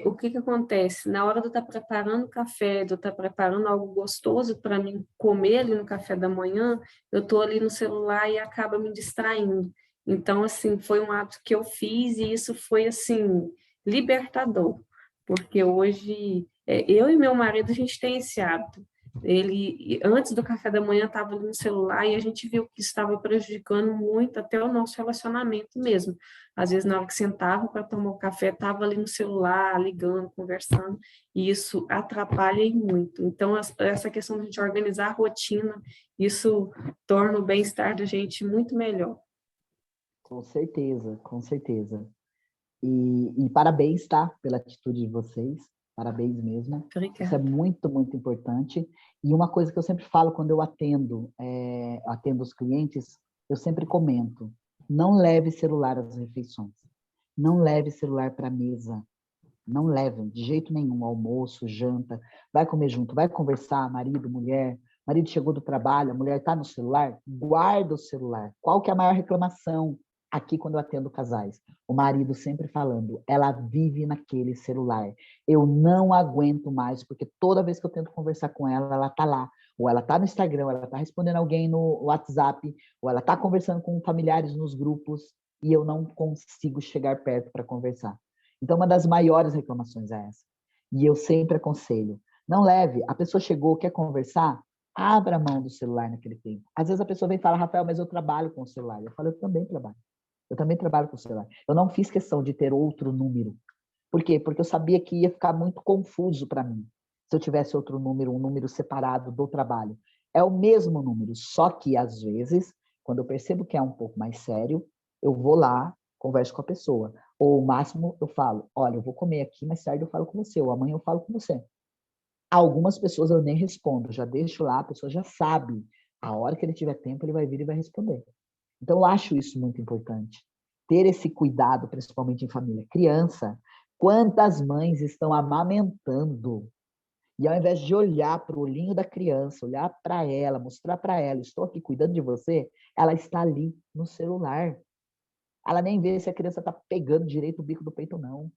o que acontece? Na hora de eu estar preparando o café, de eu estar preparando algo gostoso para mim comer ali no café da manhã, eu estou ali no celular e acaba me distraindo. Então, assim, foi um hábito que eu fiz e isso foi, assim, libertador, porque hoje, eu e meu marido, a gente tem esse hábito Ele, antes do café da manhã, estava ali no celular e a gente viu que isso estava prejudicando muito até o nosso relacionamento mesmo. Às vezes, na hora que sentava para tomar o café, estava ali no celular, ligando, conversando, e isso atrapalha e muito. Então, essa questão de a gente organizar a rotina, isso torna o bem-estar da gente muito melhor. Com certeza, com certeza. E parabéns, tá? Pela atitude de vocês. Parabéns mesmo. Isso é Obrigada. muito, muito importante. E uma coisa que eu sempre falo quando eu atendo os clientes, eu sempre comento: não leve celular às refeições. Não leve celular para a mesa. Não levem, de jeito nenhum, almoço, janta. Vai comer junto, vai conversar, marido, mulher. Marido chegou do trabalho, a mulher está no celular, guarda o celular. Qual que é a maior reclamação aqui quando eu atendo casais? O marido sempre falando, ela vive naquele celular. Eu não aguento mais, porque toda vez que eu tento conversar com ela, ela está lá. Ou ela está no Instagram, ou ela está respondendo alguém no WhatsApp, ou ela está conversando com familiares nos grupos, e eu não consigo chegar perto para conversar. Então, uma das maiores reclamações é essa. E eu sempre aconselho, não leve, a pessoa chegou, quer conversar, abra a mão do celular naquele tempo. Às vezes a pessoa vem e fala, Rafael, mas eu trabalho com o celular. Eu falo, eu também trabalho. Eu também trabalho com o celular. Eu não fiz questão de ter outro número. Por quê? Porque eu sabia que ia ficar muito confuso para mim se eu tivesse outro número, um número separado do trabalho. É o mesmo número, só que às vezes, quando eu percebo que é um pouco mais sério, eu vou lá, converso com a pessoa. Ou o máximo eu falo, olha, eu vou comer aqui, mais tarde eu falo com você, ou amanhã eu falo com você. Algumas pessoas eu nem respondo, já deixo lá, a pessoa já sabe. A hora que ele tiver tempo, ele vai vir e vai responder. Então, eu acho isso muito importante. Ter esse cuidado, principalmente em família. Criança, quantas mães estão amamentando? E ao invés de olhar para o olhinho da criança, olhar para ela, mostrar para ela, estou aqui cuidando de você, ela está ali no celular. Ela nem vê se a criança está pegando direito o bico do peito, não.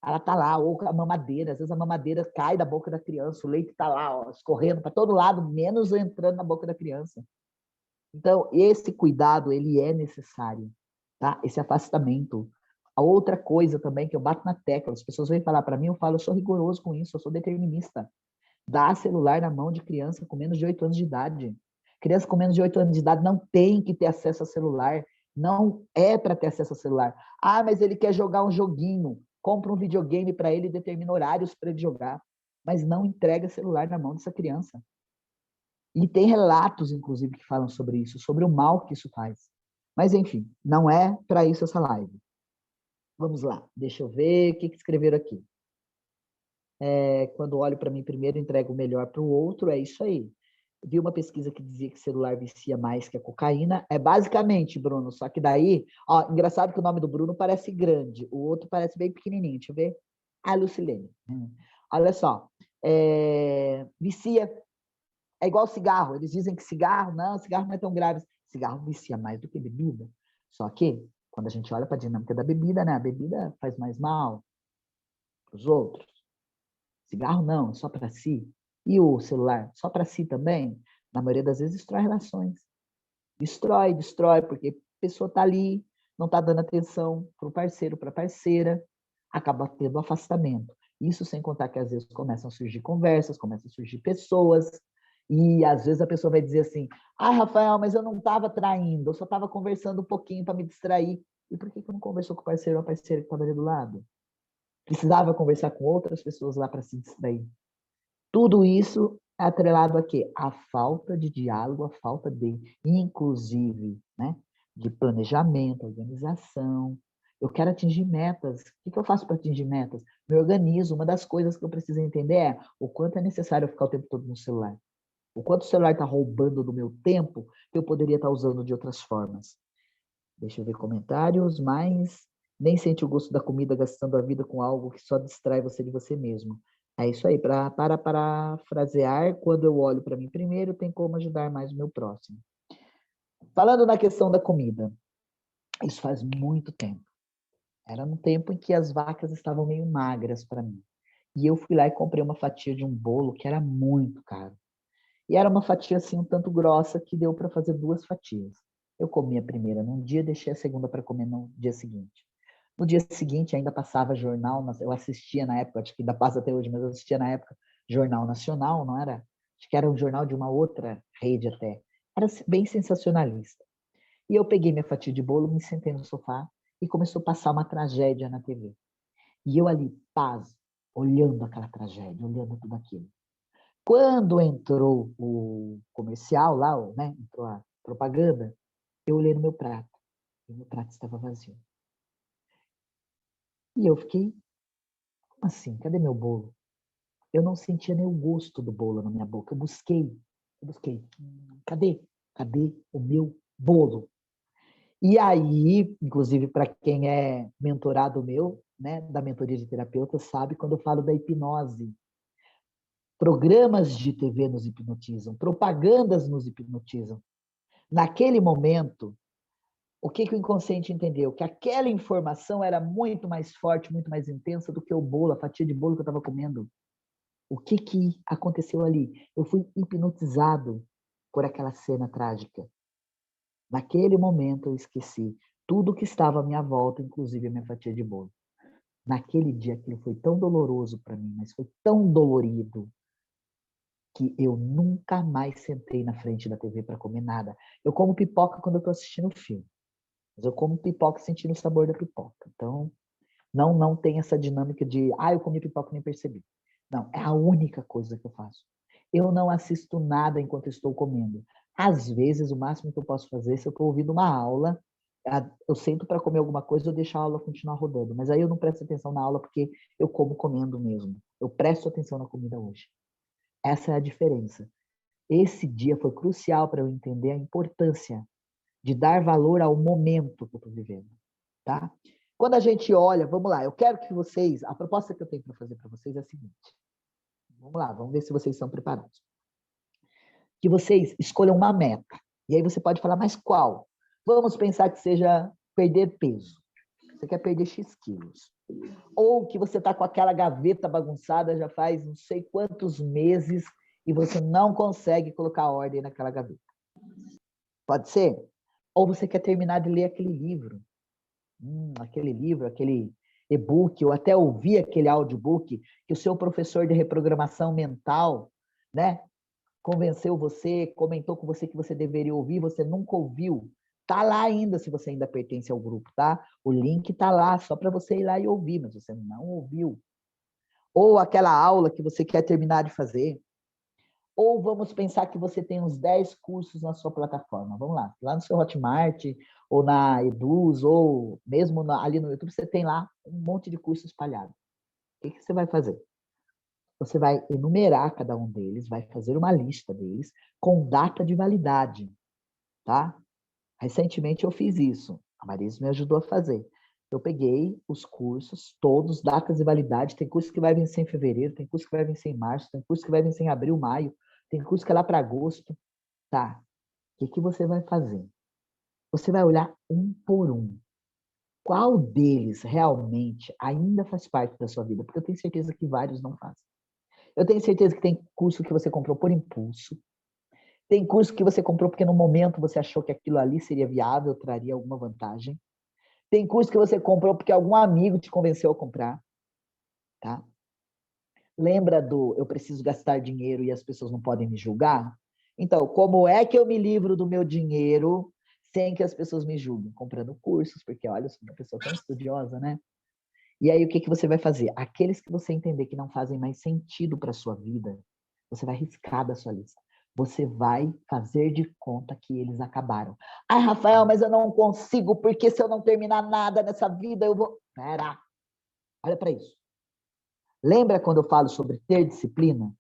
Ela está lá, ou a mamadeira, às vezes a mamadeira cai da boca da criança, o leite está lá, ó, escorrendo para todo lado, menos entrando na boca da criança. Então, esse cuidado, ele é necessário, tá? Esse afastamento. A outra coisa também que eu bato na tecla, as pessoas vêm falar para mim, eu falo, eu sou rigoroso com isso, eu sou determinista. Dá celular na mão de criança com menos de 8 anos de idade. Criança com menos de 8 anos de idade não tem que ter acesso a celular. Não é para ter acesso a celular. Ah, mas ele quer jogar um joguinho. Compra um videogame para ele e determina horários para ele jogar. Mas não entrega celular na mão dessa criança. E tem relatos, inclusive, que falam sobre isso, sobre o mal que isso faz. Mas, enfim, não é para isso essa live. Vamos lá, deixa eu ver o que escreveram aqui. Quando olho para mim primeiro, entrego o melhor para o outro, é isso aí. Vi uma pesquisa que dizia que celular vicia mais que a cocaína. É basicamente, Bruno, só que daí, ó, engraçado que o nome do Bruno parece grande, o outro parece bem pequenininho, deixa eu ver. Ah, Lucilene. Olha só, vicia, é igual cigarro, eles dizem que cigarro não é tão grave. Cigarro vicia mais do que bebida. Só que, quando a gente olha para a dinâmica da bebida, né, a bebida faz mais mal para os outros. Cigarro não, só para si. E o celular, só para si também? Na maioria das vezes, destrói relações. Destrói, porque a pessoa está ali, não está dando atenção para o parceiro, para a parceira, acaba tendo afastamento. Isso sem contar que às vezes começam a surgir conversas, começam a surgir pessoas, e às vezes a pessoa vai dizer assim, Rafael, mas eu não estava traindo, eu só estava conversando um pouquinho para me distrair. E por que eu não conversou com o parceiro ou a parceira que estava ali do lado? Precisava conversar com outras pessoas lá para se distrair. Tudo isso é atrelado a quê? A falta de diálogo, a falta de, inclusive, né, de planejamento, organização. Eu quero atingir metas. O que eu faço para atingir metas? Me organizo. Uma das coisas que eu preciso entender é o quanto é necessário eu ficar o tempo todo no celular. O quanto o celular está roubando do meu tempo que eu poderia estar usando de outras formas. Deixa eu ver comentários, mas nem sente o gosto da comida gastando a vida com algo que só distrai você de você mesmo. É isso aí, para parafrasear, quando eu olho para mim primeiro, tem como ajudar mais o meu próximo. Falando na questão da comida, isso faz muito tempo. Era um tempo em que as vacas estavam meio magras para mim. E eu fui lá e comprei uma fatia de um bolo que era muito caro. E era uma fatia assim um tanto grossa que deu para fazer 2 fatias. Eu comi a primeira num dia, deixei a segunda para comer no dia seguinte. No dia seguinte ainda passava jornal, eu assistia na época, acho que ainda passa até hoje, mas eu assistia na época Jornal Nacional, não era? acho que era um jornal de uma outra rede até. Era bem sensacionalista. E eu peguei minha fatia de bolo, me sentei no sofá e começou a passar uma tragédia na TV. E eu ali, paz, olhando aquela tragédia, olhando tudo aquilo. Quando entrou o comercial lá, né, entrou a propaganda, eu olhei no meu prato. E o meu prato estava vazio. E eu fiquei, como assim? Cadê meu bolo? Eu não sentia nem o gosto do bolo na minha boca. Eu busquei. Cadê? Cadê o meu bolo? E aí, inclusive, para quem é mentorado meu, né, da mentoria de terapeuta, sabe quando eu falo da hipnose. Programas de TV nos hipnotizam, propagandas nos hipnotizam. Naquele momento, o que o inconsciente entendeu? Que aquela informação era muito mais forte, muito mais intensa do que o bolo, a fatia de bolo que eu estava comendo. O que aconteceu ali? Eu fui hipnotizado por aquela cena trágica. Naquele momento eu esqueci tudo que estava à minha volta, inclusive a minha fatia de bolo. Naquele dia aquilo foi tão doloroso para mim, mas foi tão dolorido que eu nunca mais sentei na frente da TV para comer nada. Eu como pipoca quando eu estou assistindo o filme, mas eu como pipoca sentindo o sabor da pipoca. Então, não tem essa dinâmica de, eu comi pipoca e nem percebi. Não, é a única coisa que eu faço. Eu não assisto nada enquanto estou comendo. Às vezes, o máximo que eu posso fazer, se eu estou ouvindo uma aula, eu sento para comer alguma coisa, eu deixo a aula continuar rodando. Mas aí eu não presto atenção na aula porque eu como comendo mesmo. Eu presto atenção na comida hoje. Essa é a diferença. Esse dia foi crucial para eu entender a importância de dar valor ao momento que eu estou vivendo, tá? Quando a gente olha, vamos lá, eu quero que vocês, a proposta que eu tenho para fazer para vocês é a seguinte. Vamos lá, vamos ver se vocês estão preparados. Que vocês escolham uma meta. E aí você pode falar, mas qual? Vamos pensar que seja perder peso. Você quer perder X quilos. Ou que você está com aquela gaveta bagunçada já faz não sei quantos meses e você não consegue colocar ordem naquela gaveta. Pode ser? Ou você quer terminar de ler aquele livro. Aquele e-book, ou até ouvir aquele audiobook que o seu professor de reprogramação mental, né, convenceu você, comentou com você que você deveria ouvir, você nunca ouviu. Tá lá ainda, se você ainda pertence ao grupo, tá? O link tá lá, só para você ir lá e ouvir, mas você não ouviu. Ou aquela aula que você quer terminar de fazer. Ou vamos pensar que você tem uns 10 cursos na sua plataforma. Vamos lá no seu Hotmart, ou na Eduz, ou mesmo ali no YouTube, você tem lá um monte de cursos espalhados. O que você vai fazer? Você vai enumerar cada um deles, vai fazer uma lista deles com data de validade, tá? Recentemente eu fiz isso. A Marisa me ajudou a fazer. Eu peguei os cursos, todos, datas de validade. Tem curso que vai vencer em fevereiro, tem curso que vai vencer em março, tem curso que vai vencer em abril, maio, tem curso que é lá para agosto. Tá. O que você vai fazer? Você vai olhar um por um. Qual deles realmente ainda faz parte da sua vida? Porque eu tenho certeza que vários não fazem. Eu tenho certeza que tem curso que você comprou por impulso. Tem curso que você comprou porque no momento você achou que aquilo ali seria viável, traria alguma vantagem. Tem curso que você comprou porque algum amigo te convenceu a comprar. Tá? Lembra do eu preciso gastar dinheiro e as pessoas não podem me julgar? Então, como é que eu me livro do meu dinheiro sem que as pessoas me julguem? Comprando cursos, porque olha, eu sou uma pessoa tão estudiosa, né? E aí, o que você vai fazer? Aqueles que você entender que não fazem mais sentido para a sua vida, você vai riscar da sua lista. Você vai fazer de conta que eles acabaram. Ai, Rafael, mas eu não consigo, porque se eu não terminar nada nessa vida, eu vou... Pera, olha para isso. Lembra quando eu falo sobre ter disciplina?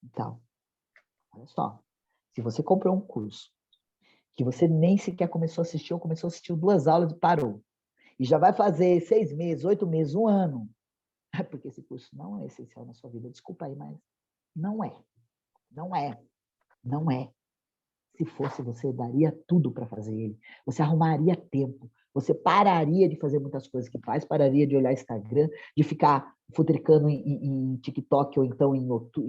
Então, olha só. Se você comprou um curso que você nem sequer começou a assistir, ou começou a assistir 2 aulas e parou, e já vai fazer 6 meses, 8 meses, 1 ano, é porque esse curso não é essencial na sua vida. Desculpa aí, mas não é. Não é. Não é. Se fosse, você daria tudo para fazer ele. Você arrumaria tempo. Você pararia de fazer muitas coisas que faz, pararia de olhar Instagram, de ficar futricando em TikTok ou então em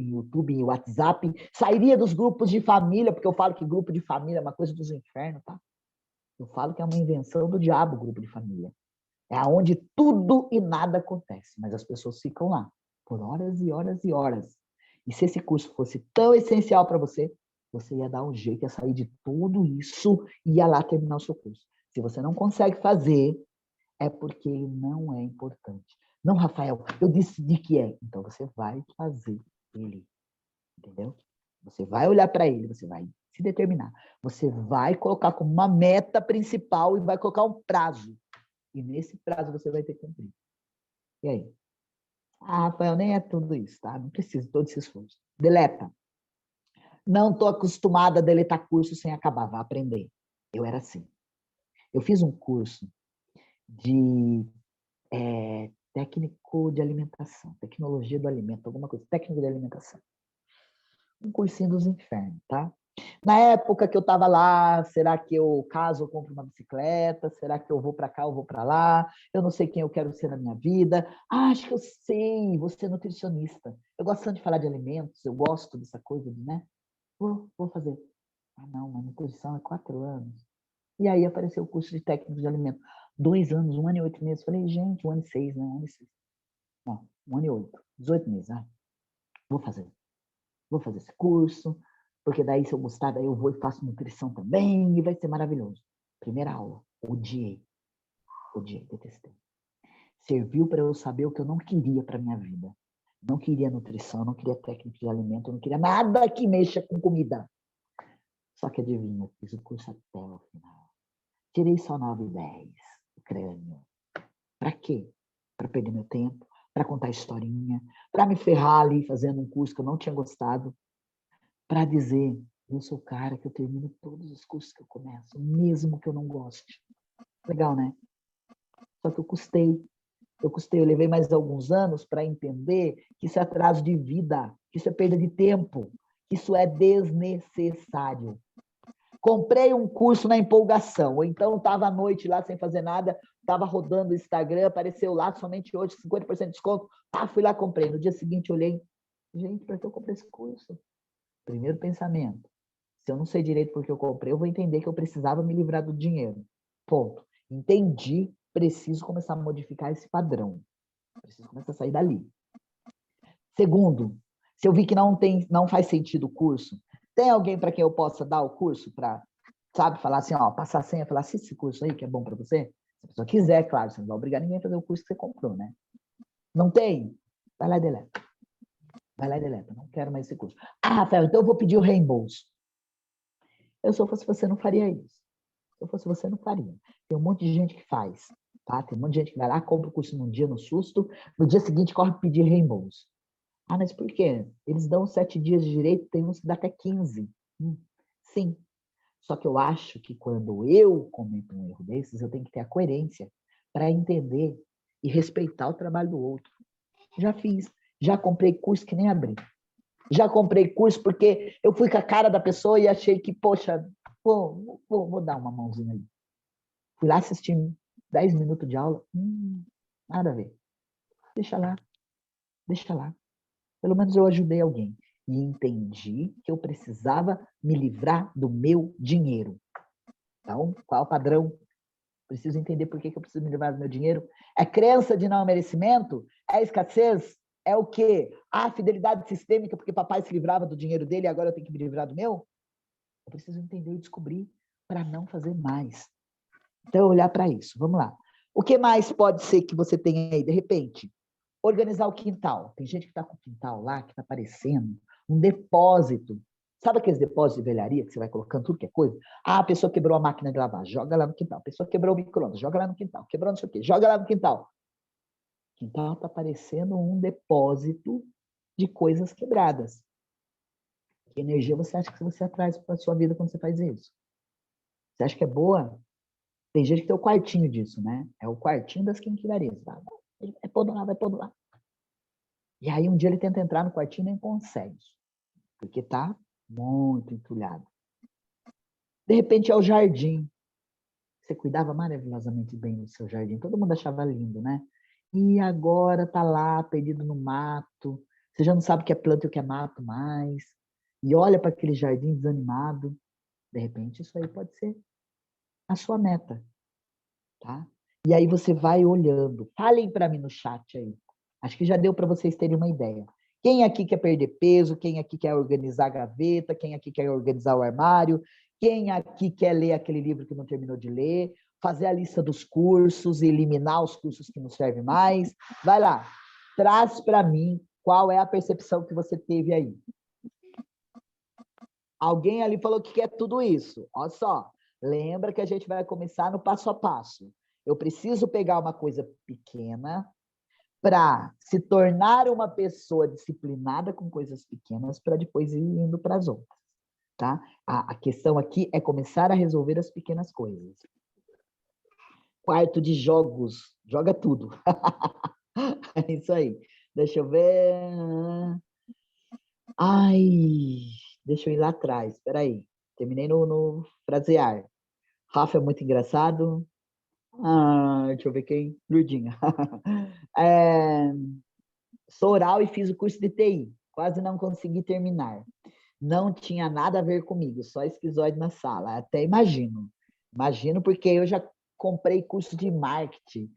YouTube, em WhatsApp, sairia dos grupos de família, porque eu falo que grupo de família é uma coisa dos infernos, tá? Eu falo que é uma invenção do diabo, grupo de família. É onde tudo e nada acontece, mas as pessoas ficam lá por horas e horas e horas. E se esse curso fosse tão essencial para você, você ia dar um jeito, ia sair de tudo isso e ia lá terminar o seu curso. Se você não consegue fazer, é porque ele não é importante. Não, Rafael, eu decidi que é. Então você vai fazer ele. Entendeu? Você vai olhar para ele, você vai se determinar. Você vai colocar como uma meta principal e vai colocar um prazo. E nesse prazo você vai ter que cumprir. E aí? Ah, Rafael, nem é tudo isso, tá? Não precisa de todo esse esforço. Deleta. Não estou acostumada a deletar curso sem acabar, vai aprender. Eu era assim. Eu fiz um curso de técnico de alimentação, tecnologia do alimento, alguma coisa, técnico de alimentação. Um cursinho dos infernos, tá? Na época que eu estava lá, será que eu caso, eu compro uma bicicleta? Será que eu vou para cá, eu vou para lá? Eu não sei quem eu quero ser na minha vida. Ah, acho que eu sei, vou ser nutricionista. Eu gosto tanto de falar de alimentos, eu gosto dessa coisa, né? Vou fazer. Ah, não, mas nutrição é 4 anos. E aí apareceu o curso de técnico de alimento. 2 anos, 1 ano e 8 meses. Falei, gente, 1 ano e 6, né? 1 ano e 6. Não, 1 ano e 8. 18 meses. Ah, vou fazer esse curso, porque daí se eu gostar, daí eu vou e faço nutrição também, e vai ser maravilhoso. Primeira aula, odiei, detestei. Serviu para eu saber o que eu não queria para minha vida. Não queria nutrição, não queria técnica de alimento, não queria nada que mexa com comida. Só que adivinha, fiz o curso até o final. Tirei só 9 e 10, o crânio. Para quê? Para perder meu tempo, para contar historinha, para me ferrar ali fazendo um curso que eu não tinha gostado, para dizer, eu sou o cara que eu termino todos os cursos que eu começo, mesmo que eu não goste. Legal, né? Só que eu eu levei mais alguns anos para entender que isso é atraso de vida, que isso é perda de tempo, que isso é desnecessário. Comprei um curso na empolgação, ou então estava à noite lá sem fazer nada, estava rodando o Instagram, apareceu lá somente hoje, 50% de desconto. Fui lá, comprei. No dia seguinte, olhei, gente, para que eu comprei esse curso? Primeiro pensamento, se eu não sei direito porque eu comprei, eu vou entender que eu precisava me livrar do dinheiro. Ponto. Entendi, preciso começar a modificar esse padrão. Preciso começar a sair dali. Segundo, se eu vi que não faz sentido o curso, tem alguém para quem eu possa dar o curso para, sabe, falar assim, ó, passar a senha, falar assim, esse curso aí que é bom para você? Se a pessoa quiser, claro, você não vai obrigar ninguém a fazer o curso que você comprou, né? Não tem? Vai lá e deleta. Vai lá e deleta. Não quero mais esse curso. Ah, Rafael, então eu vou pedir o reembolso. Se eu fosse você, não faria isso. Se eu fosse você, não faria. Tem um monte de gente que faz, tá? Tem um monte de gente que vai lá, compra o curso num dia no susto, no dia seguinte corre pedir reembolso. Ah, mas por quê? Eles dão 7 dias de direito, tem uns que dá até 15. Sim. Só que eu acho que quando eu cometo um erro desses, eu tenho que ter a coerência para entender e respeitar o trabalho do outro. Já fiz. Já comprei curso que nem abri. Já comprei curso porque eu fui com a cara da pessoa e achei que, poxa, vou dar uma mãozinha ali. Fui lá assistir 10 minutos de aula. Nada a ver. Deixa lá. Pelo menos eu ajudei alguém. E entendi que eu precisava me livrar do meu dinheiro. Então, qual é o padrão? Preciso entender por que eu preciso me livrar do meu dinheiro. É crença de não merecimento? É escassez? É o quê? Fidelidade sistêmica, porque papai se livrava do dinheiro dele e agora eu tenho que me livrar do meu? Eu preciso entender e descobrir para não fazer mais. Então, olhar para isso. Vamos lá. O que mais pode ser que você tenha aí? De repente, organizar o quintal. Tem gente que está com o quintal lá, que está parecendo um depósito. Sabe aqueles depósitos de velharia que você vai colocando tudo que é coisa? A pessoa quebrou a máquina de lavar, joga lá no quintal. A pessoa quebrou o micro-ondas, joga lá no quintal. Quebrou não sei o quê, joga lá no quintal. O quintal está parecendo um depósito de coisas quebradas. Que energia você acha que você traz para a sua vida quando você faz isso? Você acha que é boa? Tem gente que tem o quartinho disso, né? É o quartinho das quinquilharias. Vai pondo lá, vai pondo lá. E aí um dia ele tenta entrar no quartinho e nem consegue. Porque está muito entulhado. De repente é o jardim. Você cuidava maravilhosamente bem do seu jardim. Todo mundo achava lindo, né? E agora está lá, perdido no mato. Você já não sabe o que é planta e o que é mato mais. E olha para aquele jardim desanimado. De repente isso aí pode ser a sua meta. Tá? E aí você vai olhando. Falem para mim no chat aí. Acho que já deu para vocês terem uma ideia. Quem aqui quer perder peso? Quem aqui quer organizar a gaveta? Quem aqui quer organizar o armário? Quem aqui quer ler aquele livro que não terminou de ler? Fazer a lista dos cursos e eliminar os cursos que não servem mais? Vai lá, traz para mim qual é a percepção que você teve aí. Alguém ali falou que quer tudo isso. Olha só, lembra que a gente vai começar no passo a passo. Eu preciso pegar uma coisa pequena para se tornar uma pessoa disciplinada com coisas pequenas para depois ir indo para as outras. Tá? A questão aqui é começar a resolver as pequenas coisas. Quarto de jogos, joga tudo. É isso aí. Deixa eu ver. Ai, deixa eu ir lá atrás. Espera aí. Terminei no frasear. Rafa é muito engraçado. Deixa eu ver quem. Lurdinha. Sou oral e fiz o curso de TI. Quase não consegui terminar. Não tinha nada a ver comigo, só esquizoide na sala. Até imagino. Imagino porque eu já comprei curso de marketing,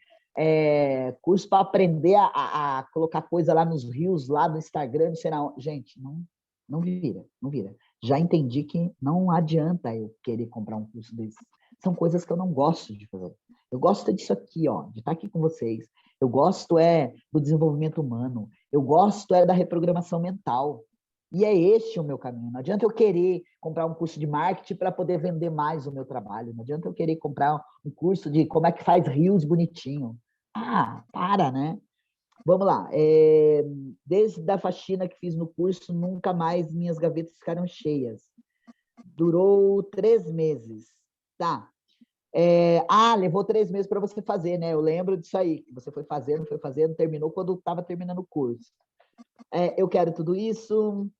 curso para aprender a colocar coisa lá nos rios, lá no Instagram, não sei não. Gente, não vira, não vira. Já entendi que não adianta eu querer comprar um curso desses. São coisas que eu não gosto de fazer. Eu gosto disso aqui, ó, de estar aqui com vocês. Eu gosto do desenvolvimento humano. Eu gosto da reprogramação mental. E é este o meu caminho. Não adianta eu querer comprar um curso de marketing para poder vender mais o meu trabalho. Não adianta eu querer comprar um curso de como é que faz rios bonitinho. Para, né? Vamos lá. Desde a faxina que fiz no curso, nunca mais minhas gavetas ficaram cheias. Durou 3 meses. Tá. Levou 3 meses para você fazer, né? Eu lembro disso aí, que você foi fazendo, terminou quando estava terminando o curso. Eu quero tudo isso.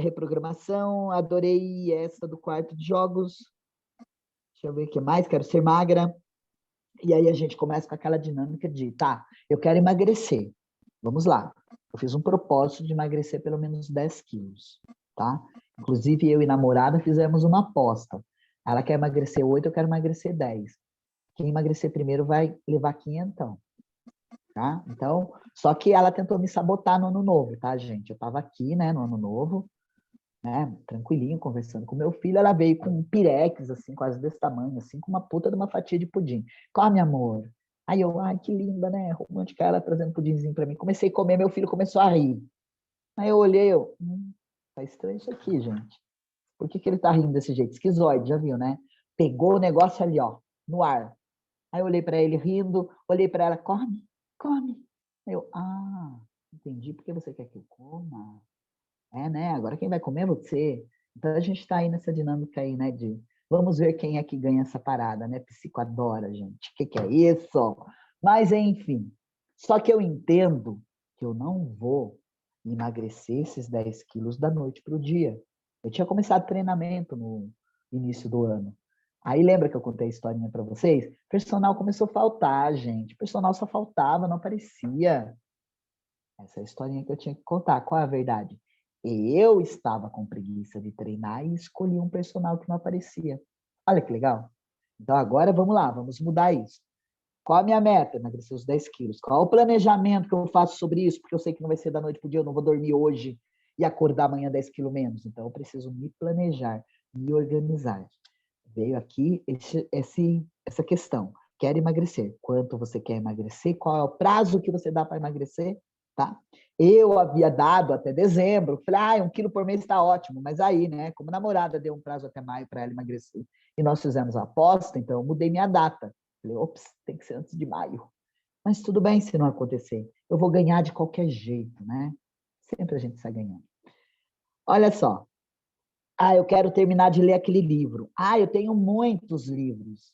Reprogramação, adorei essa do quarto de jogos. Deixa eu ver o que mais. Quero ser magra. E aí a gente começa com aquela dinâmica de, tá, eu quero emagrecer. Vamos lá. Eu fiz um propósito de emagrecer pelo menos 10 quilos, tá? Inclusive, eu e namorada fizemos uma aposta. Ela quer emagrecer 8, eu quero emagrecer 10. Quem emagrecer primeiro vai levar 500. Tá? Então, só que ela tentou me sabotar no ano novo, tá, gente? Eu estava aqui, né, no ano novo, né, tranquilinho, conversando com meu filho, ela veio com um pirex, assim, quase desse tamanho, assim, com uma puta de uma fatia de pudim. Come, amor. Aí eu, ai, que linda, né? Romântica, ela trazendo pudimzinho para mim. Comecei a comer, meu filho começou a rir. Aí eu olhei, tá estranho isso aqui, gente. Por que ele tá rindo desse jeito? Esquizoide, já viu, né? Pegou o negócio ali, ó, no ar. Aí eu olhei para ele rindo, olhei para ela, come. Eu, entendi porque você quer que eu coma. Né? Agora quem vai comer é você. Então a gente está aí nessa dinâmica aí, né? De vamos ver quem é que ganha essa parada, né? Psico adora, gente. O que é isso? Mas, enfim. Só que eu entendo que eu não vou emagrecer esses 10 quilos da noite para o dia. Eu tinha começado treinamento no início do ano. Aí lembra que eu contei a historinha para vocês? Personal começou a faltar, gente. Personal só faltava, não aparecia. Essa é a historinha que eu tinha que contar. Qual é a verdade? Eu estava com preguiça de treinar e escolhi um personal que não aparecia. Olha que legal. Então agora vamos lá, vamos mudar isso. Qual a minha meta? Emagrecer os 10 quilos. Qual o planejamento que eu faço sobre isso? Porque eu sei que não vai ser da noite para o dia, eu não vou dormir hoje e acordar amanhã 10 quilos menos. Então eu preciso me planejar, me organizar. Veio aqui essa questão. Quer emagrecer? Quanto você quer emagrecer? Qual é o prazo que você dá para emagrecer? Tá? Eu havia dado até dezembro. Falei, 1 quilo por mês está ótimo. Mas aí, né? Como a namorada deu um prazo até maio para ela emagrecer e nós fizemos a aposta, então eu mudei minha data. Falei, ops, tem que ser antes de maio. Mas tudo bem se não acontecer. Eu vou ganhar de qualquer jeito, né? Sempre a gente sai ganhando. Olha só. Eu quero terminar de ler aquele livro. Eu tenho muitos livros.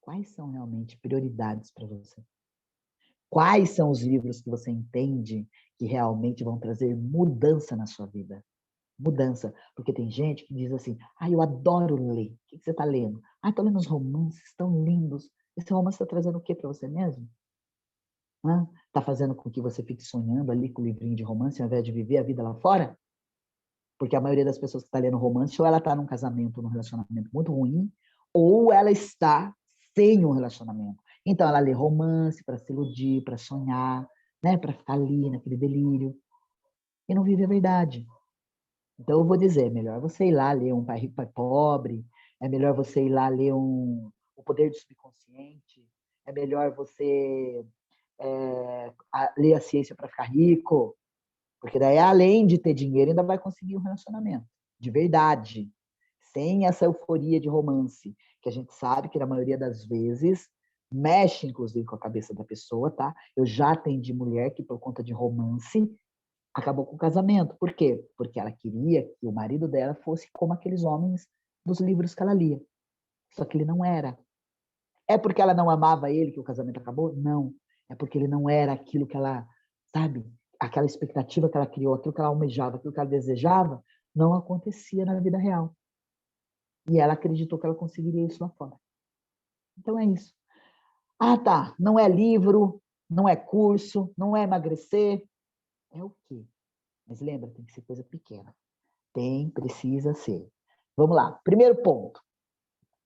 Quais são realmente prioridades para você? Quais são os livros que você entende que realmente vão trazer mudança na sua vida? Mudança. Porque tem gente que diz assim, eu adoro ler. O que você está lendo? Estou lendo uns romances tão lindos. Esse romance está trazendo o que para você mesmo? Está fazendo com que você fique sonhando ali com o livrinho de romance ao invés de viver a vida lá fora? Porque a maioria das pessoas que está lendo romance, ou ela está num casamento, num relacionamento muito ruim, ou ela está sem um relacionamento. Então, ela lê romance para se iludir, para sonhar, né? Para ficar ali naquele delírio. e não vive a verdade. Então, eu vou dizer, é melhor você ir lá ler um Pai Rico, Pai Pobre, é melhor você ir lá ler O Poder do Subconsciente, é melhor você ler a Ciência para Ficar Rico, porque daí, além de ter dinheiro, ainda vai conseguir um relacionamento de verdade, sem essa euforia de romance, que a gente sabe que, na maioria das vezes, mexe, inclusive, com a cabeça da pessoa, tá? Eu já atendi mulher que, por conta de romance, acabou com o casamento. Por quê? Porque ela queria que o marido dela fosse como aqueles homens dos livros que ela lia. Só que ele não era. É porque ela não amava ele que o casamento acabou? Não. É porque ele não era aquilo que ela, sabe, aquela expectativa que ela criou, aquilo que ela almejava, aquilo que ela desejava, não acontecia na vida real. E ela acreditou que ela conseguiria isso lá fora. Então é isso. Ah, tá. Não é livro, não é curso, não é emagrecer. É o quê? Mas lembra, tem que ser coisa pequena. Precisa ser. Vamos lá. Primeiro ponto.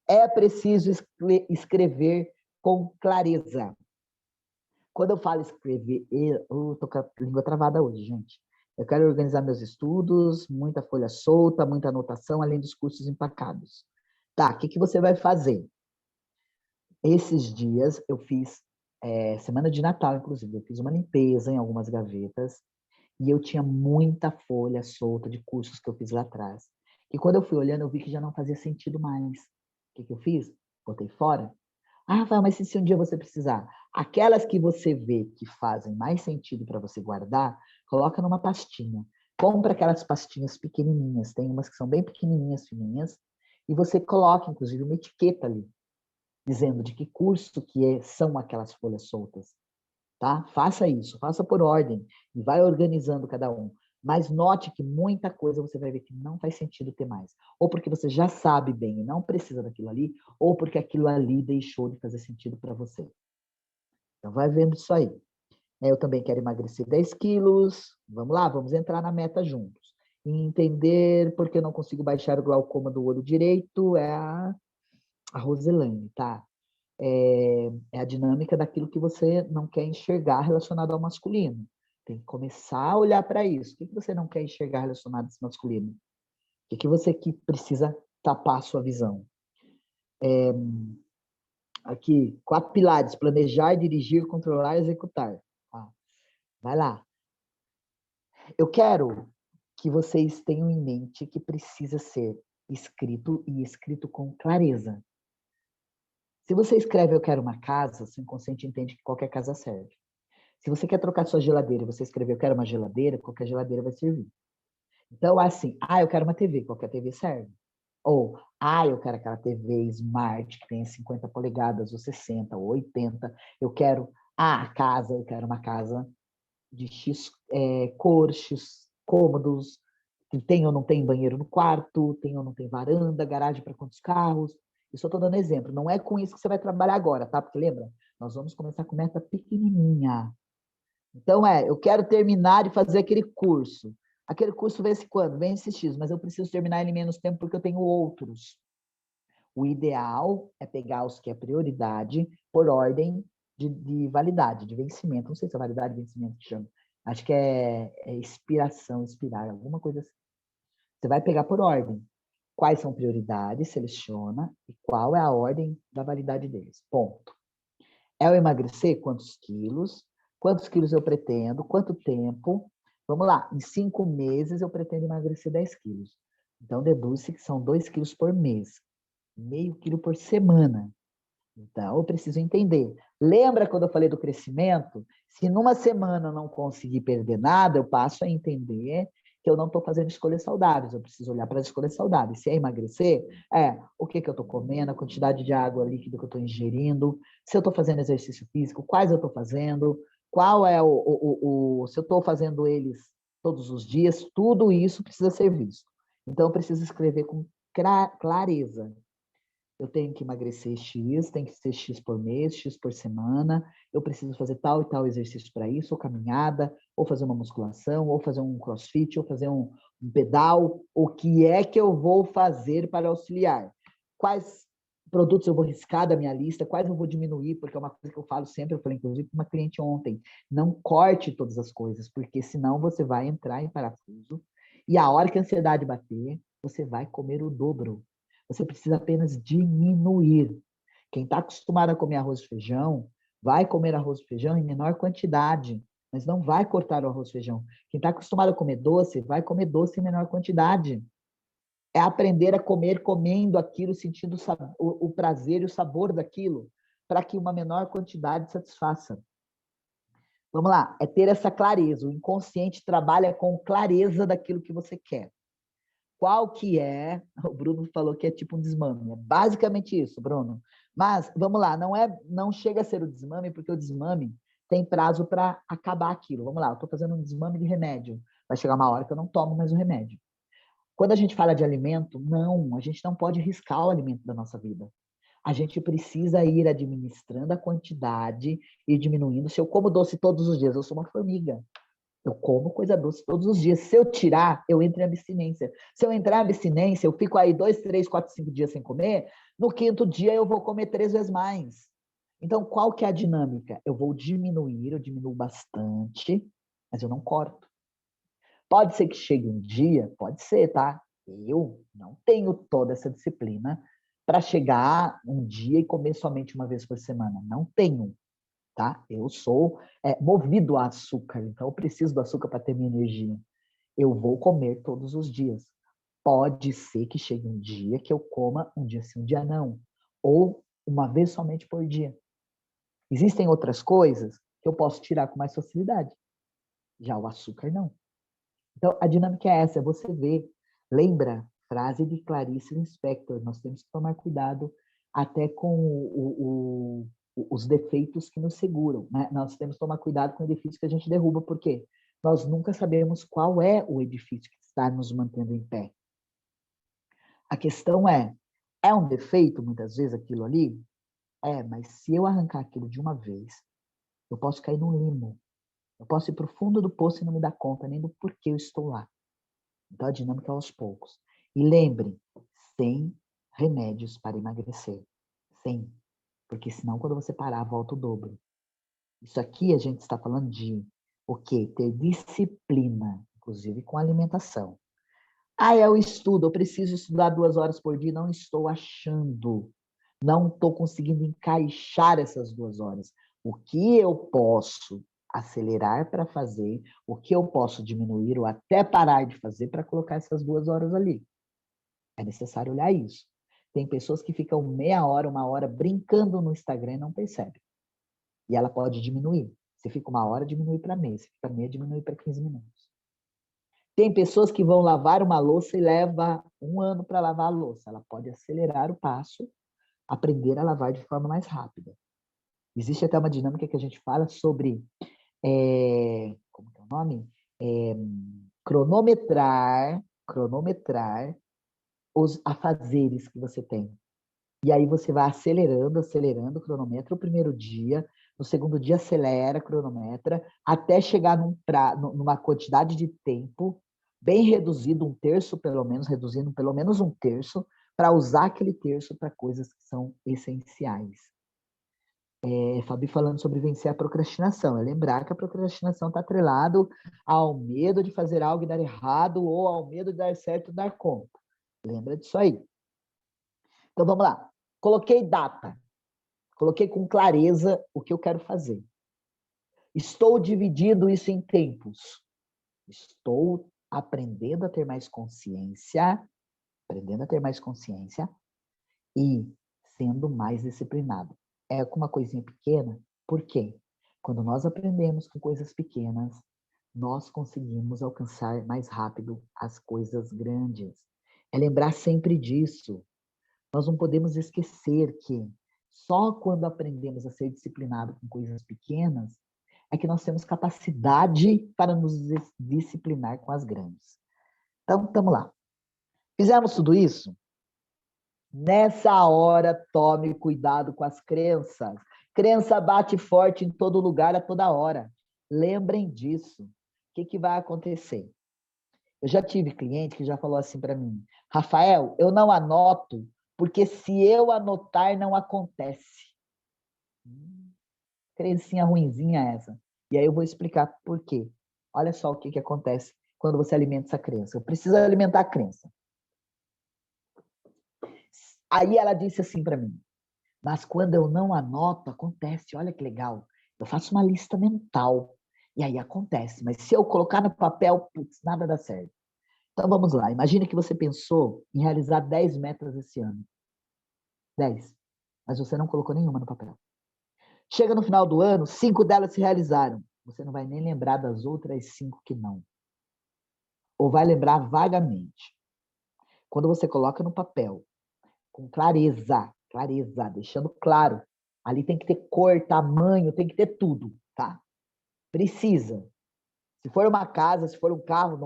É preciso escrever com clareza. Quando eu falo escrever, eu tô com a língua travada hoje, gente. Eu quero organizar meus estudos, muita folha solta, muita anotação, além dos cursos empacados. Tá, o que você vai fazer? Esses dias eu fiz, semana de Natal, inclusive, eu fiz uma limpeza em algumas gavetas e eu tinha muita folha solta de cursos que eu fiz lá atrás. E quando eu fui olhando, eu vi que já não fazia sentido mais. O que eu fiz? Botei fora. Ah, Rafael, mas se um dia você precisar, aquelas que você vê que fazem mais sentido para você guardar, coloca numa pastinha. Compra aquelas pastinhas pequenininhas, tem umas que são bem pequenininhas, fininhas, e você coloca, inclusive, uma etiqueta ali, dizendo de que curso são aquelas folhas soltas. Tá? Faça isso, faça por ordem e vai organizando cada um. Mas note que muita coisa você vai ver que não faz sentido ter mais. Ou porque você já sabe bem e não precisa daquilo ali, ou porque aquilo ali deixou de fazer sentido para você. Então, vai vendo isso aí. Eu também quero emagrecer 10 quilos. Vamos lá, vamos entrar na meta juntos. E entender porque eu não consigo baixar o glaucoma do olho direito é a Roselane, tá? É a dinâmica daquilo que você não quer enxergar relacionado ao masculino. Tem que começar a olhar para isso. O que você não quer enxergar relacionado a esse masculino? O que você que precisa tapar a sua visão? Aqui, 4 pilares: planejar, dirigir, controlar e executar. Tá? Vai lá. Eu quero que vocês tenham em mente que precisa ser escrito e escrito com clareza. Se você escreve eu quero uma casa, seu inconsciente entende que qualquer casa serve. Se você quer trocar sua geladeira e você escrever eu quero uma geladeira, qualquer geladeira vai servir. Então, assim, eu quero uma TV, qualquer TV serve. Ou, eu quero aquela TV Smart que tem 50 polegadas, ou 60, ou 80. Eu quero, a casa, eu quero uma casa de X cor, X cômodos, que tem ou não tem banheiro no quarto, tem ou não tem varanda, garagem para quantos carros. Isso eu estou dando exemplo. Não é com isso que você vai trabalhar agora, tá? Porque lembra, nós vamos começar com meta pequenininha. Então, eu quero terminar e fazer aquele curso. Aquele curso vence quando? Vence X, mas eu preciso terminar ele em menos tempo porque eu tenho outros. O ideal é pegar os que é prioridade por ordem de validade, de vencimento. Não sei se é validade de vencimento que chama. Acho que é inspirar, alguma coisa assim. Você vai pegar por ordem. Quais são prioridades, seleciona, e qual é a ordem da validade deles. Ponto. É o emagrecer? Quantos quilos? Quantos quilos eu pretendo? Quanto tempo? Vamos lá, em 5 meses eu pretendo emagrecer 10 quilos. Então, deduz-se que são 2 quilos por mês, meio quilo por semana. Então, eu preciso entender. Lembra quando eu falei do crescimento? Se numa semana eu não conseguir perder nada, eu passo a entender que eu não estou fazendo escolhas saudáveis. Eu preciso olhar para as escolhas saudáveis. Se é emagrecer, o que eu estou comendo, a quantidade de água líquida que eu estou ingerindo, se eu estou fazendo exercício físico, quais eu estou fazendo, qual é se eu estou fazendo eles todos os dias, tudo isso precisa ser visto. Então, eu preciso escrever com clareza. Eu tenho que emagrecer X, tem que ser X por mês, X por semana, eu preciso fazer tal e tal exercício para isso, ou caminhada, ou fazer uma musculação, ou fazer um crossfit, ou fazer um pedal. O que é que eu vou fazer para auxiliar? Quais produtos eu vou riscar da minha lista, quais eu vou diminuir, porque é uma coisa que eu falo sempre, eu falei inclusive para uma cliente ontem, não corte todas as coisas, porque senão você vai entrar em parafuso e a hora que a ansiedade bater, você vai comer o dobro. Você precisa apenas diminuir. Quem está acostumado a comer arroz e feijão, vai comer arroz e feijão em menor quantidade, mas não vai cortar o arroz e feijão. Quem está acostumado a comer doce, vai comer doce em menor quantidade. É aprender a comer comendo aquilo, sentindo o prazer e o sabor daquilo, para que uma menor quantidade satisfaça. Vamos lá, é ter essa clareza. O inconsciente trabalha com clareza daquilo que você quer. Qual que é? O Bruno falou que é tipo um desmame. É basicamente isso, Bruno. Mas, vamos lá, não chega a ser o desmame, porque o desmame tem prazo para acabar aquilo. Vamos lá, eu estou fazendo um desmame de remédio. Vai chegar uma hora que eu não tomo mais o remédio. Quando a gente fala de alimento, não, a gente não pode riscar o alimento da nossa vida. A gente precisa ir administrando a quantidade e diminuindo. Se eu como doce todos os dias, eu sou uma formiga. Eu como coisa doce todos os dias. Se eu tirar, eu entro em abstinência. Se eu entrar em abstinência, eu fico aí 2, 3, 4, 5 dias sem comer. No 5º dia, eu vou comer 3 vezes mais. Então, qual que é a dinâmica? Eu vou diminuir, eu diminuo bastante, mas eu não corto. Pode ser que chegue um dia, pode ser, tá? Eu não tenho toda essa disciplina para chegar um dia e comer somente uma vez por semana. Não tenho, tá? Eu sou movido a açúcar, então eu preciso do açúcar para ter minha energia. Eu vou comer todos os dias. Pode ser que chegue um dia que eu coma um dia sim, um dia não. Ou uma vez somente por dia. Existem outras coisas que eu posso tirar com mais facilidade. Já o açúcar, não. Então, a dinâmica é essa, é você ver. Lembra, frase de Clarice Lispector, nós temos que tomar cuidado até com os defeitos que nos seguram. Né? Nós temos que tomar cuidado com o edifício que a gente derruba, porque nós nunca sabemos qual é o edifício que está nos mantendo em pé. A questão é um defeito, muitas vezes, aquilo ali? Mas se eu arrancar aquilo de uma vez, eu posso cair num limo. Eu posso ir para o fundo do poço e não me dar conta nem do porquê eu estou lá. Então, a dinâmica é aos poucos. E lembre, sem remédios para emagrecer. Sem. Porque senão, quando você parar, volta o dobro. Isso aqui a gente está falando de o quê? Ter disciplina, inclusive com alimentação. É o estudo, eu preciso estudar 2 horas por dia, não estou achando. Não estou conseguindo encaixar essas 2 horas. O que eu posso acelerar para fazer, o que eu posso diminuir ou até parar de fazer para colocar essas 2 horas ali. É necessário olhar isso. Tem pessoas que ficam meia hora, 1 hora brincando no Instagram e não percebem. E ela pode diminuir. Se fica 1 hora, diminui para meia. Se fica meia, diminui para 15 minutos. Tem pessoas que vão lavar uma louça e leva 1 ano para lavar a louça. Ela pode acelerar o passo, aprender a lavar de forma mais rápida. Existe até uma dinâmica que a gente fala sobre como que é o nome? Cronometrar os afazeres que você tem. E aí você vai acelerando o cronômetro o primeiro dia, no segundo dia acelera, cronometra, até chegar numa quantidade de tempo bem reduzido, 1/3 pelo menos, reduzindo pelo menos 1/3, para usar aquele terço para coisas que são essenciais. Fabi falando sobre vencer a procrastinação. É lembrar que a procrastinação está atrelado ao medo de fazer algo e dar errado ou ao medo de dar certo e dar conta. Lembra disso aí. Então, vamos lá. Coloquei data. Coloquei com clareza o que eu quero fazer. Estou dividindo isso em tempos. Estou aprendendo a ter mais consciência, e sendo mais disciplinado. É com uma coisinha pequena, por quê? Quando nós aprendemos com coisas pequenas, nós conseguimos alcançar mais rápido as coisas grandes. É lembrar sempre disso. Nós não podemos esquecer que só quando aprendemos a ser disciplinado com coisas pequenas é que nós temos capacidade para nos disciplinar com as grandes. Então, estamos lá. Fizemos tudo isso? Nessa hora, tome cuidado com as crenças. Crença bate forte em todo lugar, a toda hora. Lembrem disso. O que vai acontecer? Eu já tive cliente que já falou assim para mim: Rafael, eu não anoto Porque se eu anotar, não acontece. Crencinha ruinzinha essa. E aí eu vou explicar por quê. Olha só o que acontece quando você alimenta essa crença. Eu preciso alimentar a crença. Aí ela disse assim para mim, mas quando eu não anoto, acontece. Olha que legal. Eu faço uma lista mental. E aí acontece. Mas se eu colocar no papel, putz, nada dá certo. Então vamos lá. Imagina que você pensou em realizar 10 metas esse ano. 10. Mas você não colocou nenhuma no papel. Chega no final do ano, 5 delas se realizaram. Você não vai nem lembrar das outras 5 que não. Ou vai lembrar vagamente. Quando você coloca no papel, com clareza, deixando claro, ali tem que ter cor, tamanho, tem que ter tudo, tá? Precisa. Se for uma casa, se for um carro,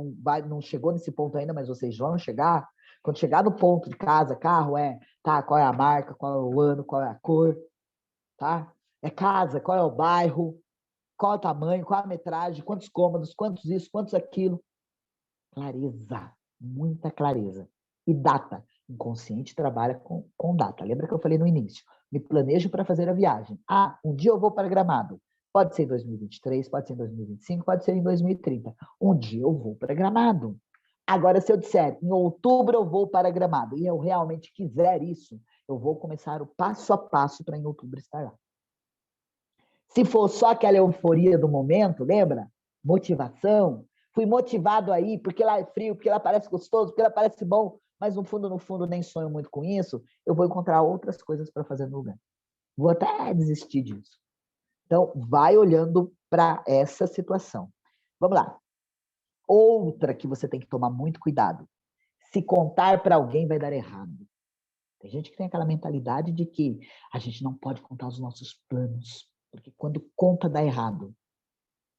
não chegou nesse ponto ainda, mas vocês vão chegar. Quando chegar no ponto de casa, carro qual é a marca, qual é o ano, qual é a cor, tá? É casa, qual é o bairro, qual é o tamanho, qual é a metragem, quantos cômodos, quantos isso, quantos aquilo. Clareza, muita clareza. E data. O inconsciente trabalha com data. Lembra que eu falei no início? Me planejo para fazer a viagem. Um dia eu vou para Gramado. Pode ser em 2023, pode ser em 2025, pode ser em 2030. Um dia eu vou para Gramado. Agora, se eu disser, em outubro eu vou para Gramado, e eu realmente quiser isso, eu vou começar o passo a passo para em outubro estar lá. Se for só aquela euforia do momento, lembra? Motivação. Fui motivado aí porque lá é frio, porque lá parece gostoso, porque lá parece bom, mas no fundo, nem sonho muito com isso. Eu vou encontrar outras coisas para fazer no lugar. Vou até desistir disso. Então, vai olhando para essa situação. Vamos lá. Outra que você tem que tomar muito cuidado. Se contar para alguém vai dar errado. Tem gente que tem aquela mentalidade de que a gente não pode contar os nossos planos, porque quando conta dá errado.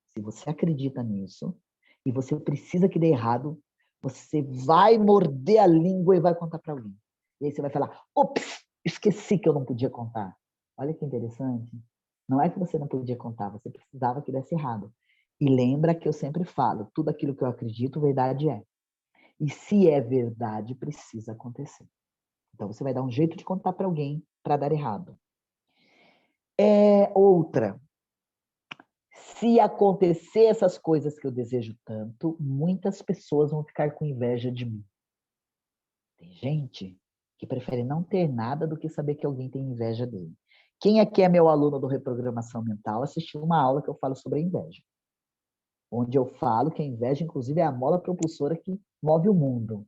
Se você acredita nisso e você precisa que dê errado, você vai morder a língua e vai contar para alguém. E aí você vai falar, ops, esqueci que eu não podia contar. Olha que interessante. Não é que você não podia contar, você precisava que desse errado. E lembra que eu sempre falo, tudo aquilo que eu acredito, verdade é. E se é verdade, precisa acontecer. Então você vai dar um jeito de contar para alguém para dar errado. Outra. Se acontecer essas coisas que eu desejo tanto, muitas pessoas vão ficar com inveja de mim. Tem gente que prefere não ter nada do que saber que alguém tem inveja dele. Quem aqui é meu aluno do Reprogramação Mental assistiu uma aula que eu falo sobre a inveja. Onde eu falo que a inveja, inclusive, é a mola propulsora que move o mundo.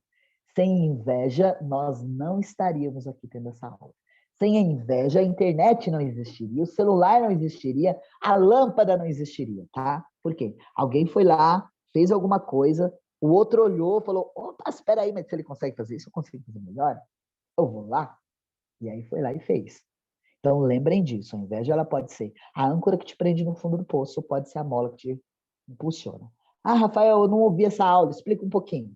Sem inveja, nós não estaríamos aqui tendo essa aula. Sem a inveja, a internet não existiria, o celular não existiria, a lâmpada não existiria, tá? Por quê? Alguém foi lá, fez alguma coisa, o outro olhou, falou, opa, espera aí, mas se ele consegue fazer isso, eu consigo fazer melhor? Eu vou lá. E aí foi lá e fez. Então, lembrem disso, a inveja ela pode ser a âncora que te prende no fundo do poço, ou pode ser a mola que te impulsiona. Rafael, eu não ouvi essa aula, explica um pouquinho.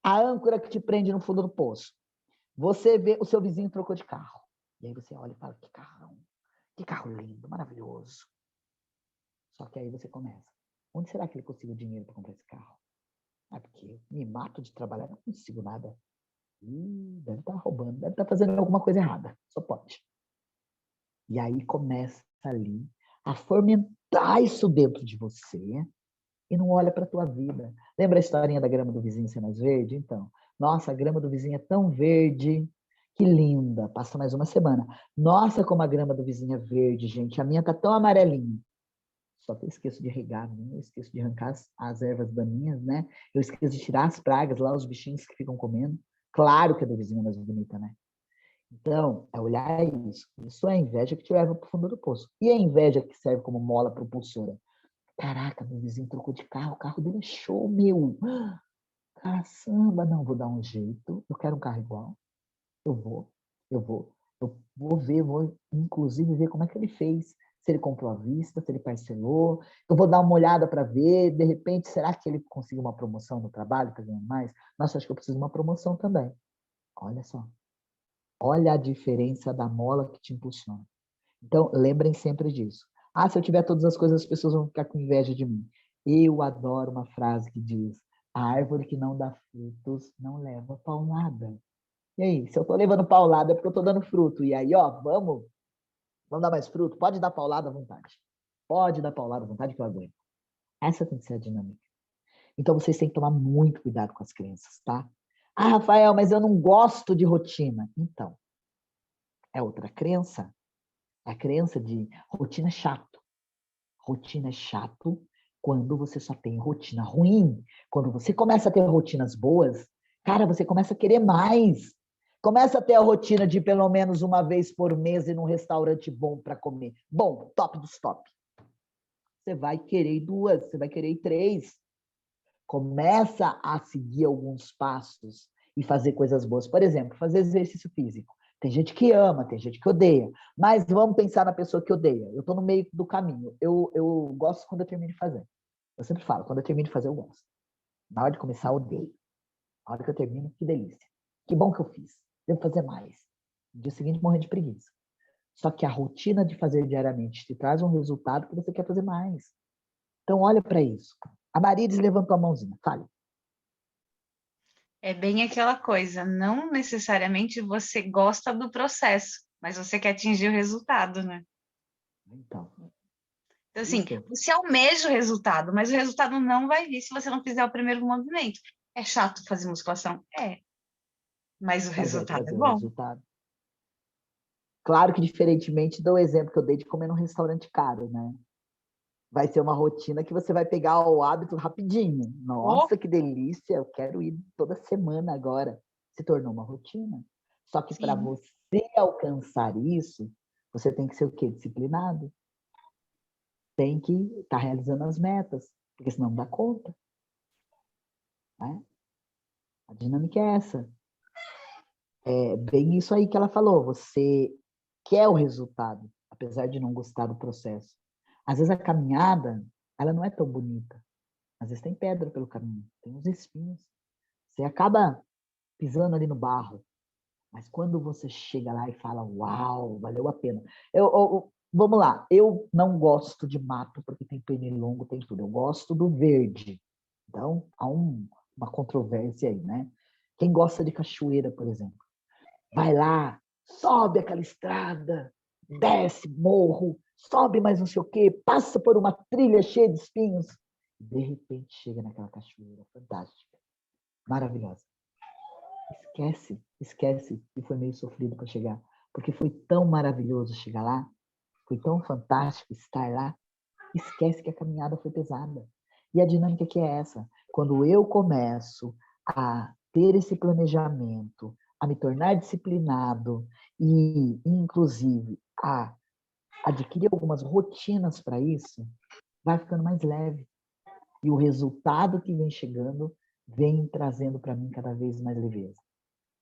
A âncora que te prende no fundo do poço. Você vê o seu vizinho trocou de carro. E aí você olha e fala, que carro lindo, maravilhoso. Só que aí você começa. Onde será que ele conseguiu dinheiro para comprar esse carro? Porque me mato de trabalhar, não consigo nada. Deve estar roubando, deve estar fazendo alguma coisa errada. Só pode. E aí começa ali a fomentar isso dentro de você e não olha para a tua vida. Lembra a historinha da grama do vizinho ser mais verde? Então, nossa, a grama do vizinho é tão verde, que linda. Passa mais uma semana. Nossa, como a grama do vizinho é verde, gente. A minha tá tão amarelinha. Só que eu esqueço de regar, eu esqueço de arrancar as ervas daninhas, né? Eu esqueço de tirar as pragas lá, os bichinhos que ficam comendo. Claro que a do vizinho é mais bonita, né? Então, é olhar isso. Isso é a inveja que te leva para o fundo do poço. E a inveja que serve como mola propulsora? Caraca, meu vizinho trocou de carro, o carro dele é show, meu. Caçamba, não, vou dar um jeito. Eu quero um carro igual. Eu vou ver, vou inclusive ver como é que ele fez. Se ele comprou à vista, se ele parcelou. Eu vou dar uma olhada para ver, de repente, será que ele conseguiu uma promoção no trabalho, está ganhando mais? Nossa, acho que eu preciso de uma promoção também. Olha só. Olha a diferença da mola que te impulsiona. Então, lembrem sempre disso. Se eu tiver todas as coisas, as pessoas vão ficar com inveja de mim. Eu adoro uma frase que diz: a árvore que não dá frutos não leva palmada. E aí, se eu tô levando paulada é porque eu tô dando fruto. E aí, ó, vamos dar mais fruto? Pode dar paulada à vontade. Pode dar paulada à vontade que eu aguento. Essa tem que ser a dinâmica. Então, vocês têm que tomar muito cuidado com as crianças, tá? Ah, Rafael, mas eu não gosto de rotina. Então, é outra crença. É a crença de rotina é chato. Rotina é chato quando você só tem rotina ruim. Quando você começa a ter rotinas boas, cara, você começa a querer mais. Começa a ter a rotina de pelo menos uma vez por mês ir num restaurante bom para comer. Bom, top dos top. Você vai querer ir duas, você vai querer ir três. Começa a seguir alguns passos e fazer coisas boas. Por exemplo, fazer exercício físico. Tem gente que ama, tem gente que odeia. Mas vamos pensar na pessoa que odeia. Eu estou no meio do caminho. Eu gosto quando eu termino de fazer. Eu sempre falo, quando eu termino de fazer, eu gosto. Na hora de começar, eu odeio. Na hora que eu termino, que delícia. Que bom que eu fiz. Devo fazer mais. No dia seguinte, morrer de preguiça. Só que a rotina de fazer diariamente te traz um resultado que você quer fazer mais. Então, olha para isso. A Marides levantou a mãozinha. Fale. É bem aquela coisa, não necessariamente você gosta do processo, mas você quer atingir o resultado, né? Então, Então, assim, isso. você almeja o resultado, mas o resultado não vai vir se você não fizer o primeiro movimento. É chato fazer musculação? É, mas o Mas vai resultado é trazer o bom. resultado. Claro que, diferentemente do exemplo que eu dei de comer num restaurante caro, né? Vai ser uma rotina que você vai pegar o hábito rapidinho. Oh, Nossa, que delícia! Eu quero ir toda semana agora. Se tornou uma rotina. Só que para sim. você alcançar isso, você tem que ser o quê? Disciplinado. Tem que estar realizando as metas, porque senão não dá conta. Né? A dinâmica é essa. É bem isso aí que ela falou. Você quer o resultado, apesar de não gostar do processo. Às vezes a caminhada, ela não é tão bonita. Às vezes tem pedra pelo caminho, tem uns espinhos. Você acaba pisando ali no barro. Mas quando você chega lá e fala, uau, valeu a pena. Vamos lá, eu não gosto de mato porque tem pernilongo, tem tudo. Eu gosto do verde. Então, há uma controvérsia aí, né? Quem gosta de cachoeira, por exemplo, vai lá, sobe aquela estrada, desce morro, sobe mais não sei o quê, passa por uma trilha cheia de espinhos. De repente chega naquela cachoeira fantástica, maravilhosa. Esquece que foi meio sofrido para chegar, porque foi tão maravilhoso chegar lá, foi tão fantástico estar lá. Esquece que a caminhada foi pesada. E a dinâmica que é essa, quando eu começo a ter esse planejamento, a me tornar disciplinado e, inclusive, a adquirir algumas rotinas para isso, vai ficando mais leve. E o resultado que vem chegando vem trazendo para mim cada vez mais leveza.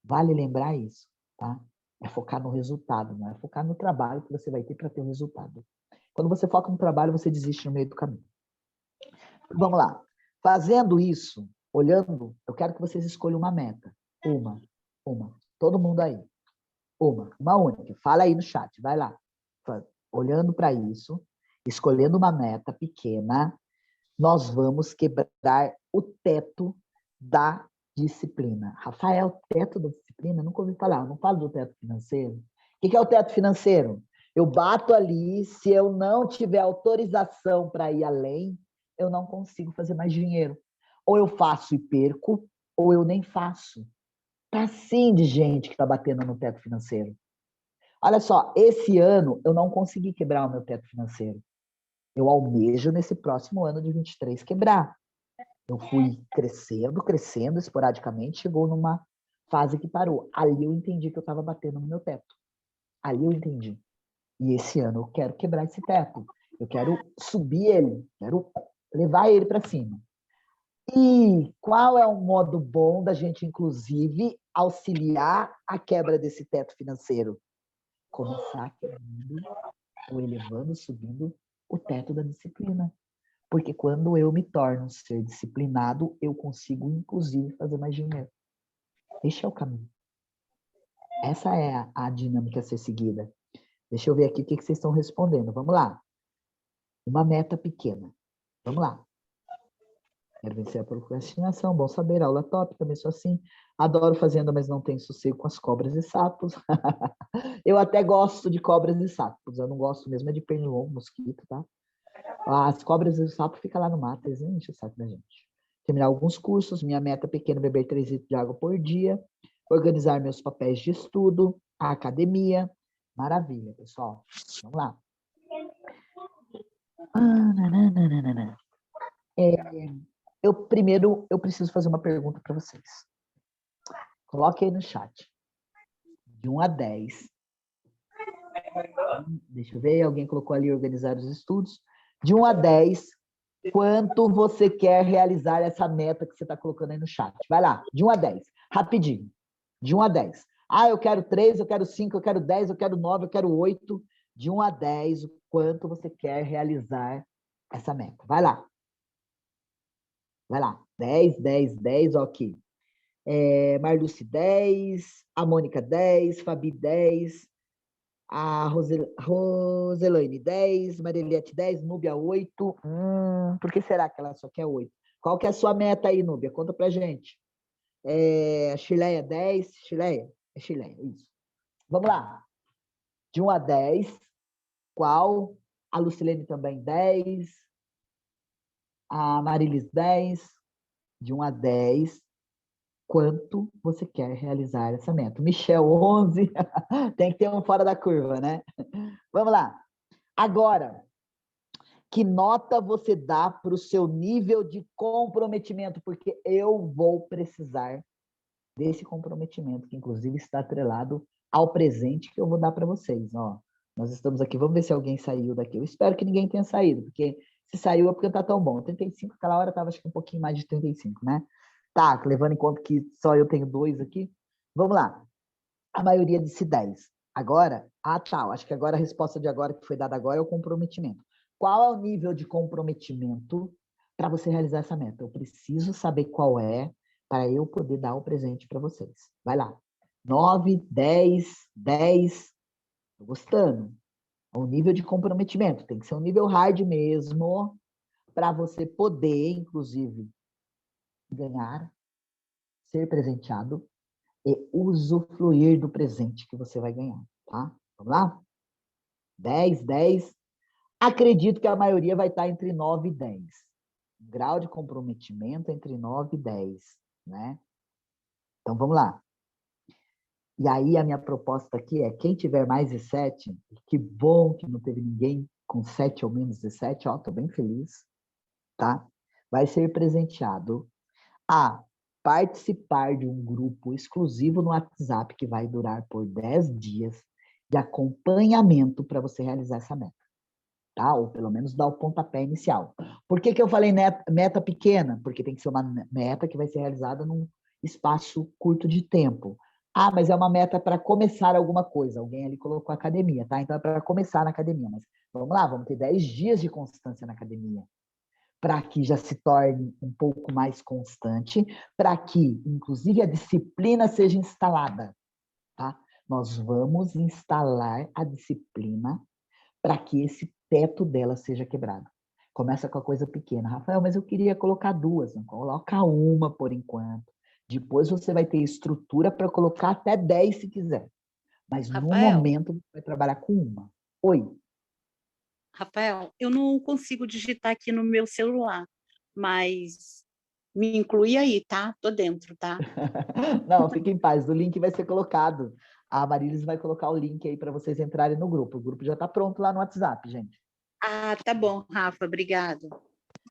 Vale lembrar isso, tá? É focar no resultado, não é focar no trabalho que você vai ter para ter o resultado. Quando você foca no trabalho, você desiste no meio do caminho. Vamos lá. Fazendo isso, olhando, eu quero que vocês escolham uma meta. Uma. Todo mundo aí. Uma única. Fala aí no chat, vai lá. Olhando para isso, escolhendo uma meta pequena, nós vamos quebrar o teto da disciplina. Rafael, teto da disciplina? Nunca ouvi falar. Eu não falo do teto financeiro. O que é o teto financeiro? Eu bato ali, se eu não tiver autorização para ir além, eu não consigo fazer mais dinheiro. Ou eu faço e perco, ou eu nem faço. Tá sim de gente que está batendo no teto financeiro. Olha só, esse ano eu não consegui quebrar o meu teto financeiro. Eu almejo nesse próximo ano de 23 quebrar. Eu fui crescendo esporadicamente, chegou numa fase que parou. Ali eu entendi que eu estava batendo no meu teto. Ali eu entendi. E esse ano eu quero quebrar esse teto. Eu quero subir ele, quero levar ele para cima. E qual é um modo bom da gente, inclusive, auxiliar a quebra desse teto financeiro? Começar quebrando, ou elevando, subindo o teto da disciplina. Porque quando eu me torno um ser disciplinado, eu consigo, inclusive, fazer mais dinheiro. Este é o caminho. Essa é a dinâmica a ser seguida. Deixa eu ver aqui o que vocês estão respondendo. Vamos lá. Uma meta pequena. Vamos lá. Quero vencer a procrastinação, bom saber, aula top, também sou assim. Adoro fazenda, mas não tenho sossego com as cobras e sapos. Eu até gosto de cobras e sapos, eu não gosto mesmo é de pernilongo, mosquito, tá? As cobras e os sapos ficam lá no mato, eles não enchem o saco da gente. Terminar alguns cursos, minha meta é pequena, beber 3 litros de água por dia, organizar meus papéis de estudo, a academia. Maravilha, pessoal. Vamos lá. Primeiro, eu preciso fazer uma pergunta para vocês. Coloque aí no chat. De 1 a 10. Deixa eu ver, alguém colocou ali organizar os estudos. De 1 a 10, quanto você quer realizar essa meta que você está colocando aí no chat? Vai lá, de 1 a 10. Rapidinho. De 1 a 10. Ah, eu quero 3, eu quero 5, eu quero 10, eu quero 9, eu quero 8. De 1 a 10, o quanto você quer realizar essa meta? Vai lá. Vai lá. 10, 10, 10, ok. Marluce, 10. A Mônica, 10. Fabi, 10. A Roselaine, 10. Marieliette, 10. Núbia, 8. Por que será que ela só quer 8? Qual que é a sua meta aí, Núbia? Conta pra gente. Chileia, 10. Chileia? É Chileia, isso. Vamos lá. De 1 a 10, qual? A Lucilene também, 10. A Marilis, 10. De 1 a 10, quanto você quer realizar essa meta? Michel, 11. Tem que ter um fora da curva, né? Vamos lá. Agora, que nota você dá para o seu nível de comprometimento? Porque eu vou precisar desse comprometimento, que inclusive está atrelado ao presente que eu vou dar para vocês. Ó, nós estamos aqui, vamos ver se alguém saiu daqui. Eu espero que ninguém tenha saído, porque se saiu é porque está tão bom. 35, aquela hora estava acho que um pouquinho mais de 35, né? Tá, levando em conta que só eu tenho 2 aqui. Vamos lá. A maioria disse 10. Agora, tá, acho que agora a resposta de agora que foi dada agora é o comprometimento. Qual é o nível de comprometimento para você realizar essa meta? Eu preciso saber qual é para eu poder dar o presente para vocês. Vai lá. 9, 10, 10. Tô gostando. O nível de comprometimento tem que ser um nível hard mesmo para você poder, inclusive, ganhar, ser presenteado e usufruir do presente que você vai ganhar, tá? Vamos lá? 10, 10. Acredito que a maioria vai estar entre 9 e 10. Grau de comprometimento entre 9 e 10, né? Então, vamos lá. E aí, a minha proposta aqui é, quem tiver mais de 7, que bom que não teve ninguém com 7 ou menos de 7, ó, tô bem feliz, tá? Vai ser presenteado a participar de um grupo exclusivo no WhatsApp que vai durar por 10 dias de acompanhamento para você realizar essa meta, tá? Ou pelo menos dar o pontapé inicial. Por que eu falei meta pequena? Porque tem que ser uma meta que vai ser realizada num espaço curto de tempo. Ah, mas é uma meta para começar alguma coisa. Alguém ali colocou academia, tá? Então é para começar na academia. Mas vamos lá, vamos ter 10 dias de constância na academia, para que já se torne um pouco mais constante, para que, inclusive, a disciplina seja instalada, tá? Nós vamos instalar a disciplina para que esse teto dela seja quebrado. Começa com a coisa pequena. Rafael, mas eu queria colocar 2. Não, coloca uma por enquanto. Depois você vai ter estrutura para colocar até 10 se quiser. Mas no Rafael, momento você vai trabalhar com uma. Oi. Rafael, eu não consigo digitar aqui no meu celular, mas me inclui aí, tá? Tô dentro, tá? Não, fique em paz. O link vai ser colocado. A Marilis vai colocar o link aí para vocês entrarem no grupo. O grupo já está pronto lá no WhatsApp, gente. Ah, tá bom, Rafa, obrigado.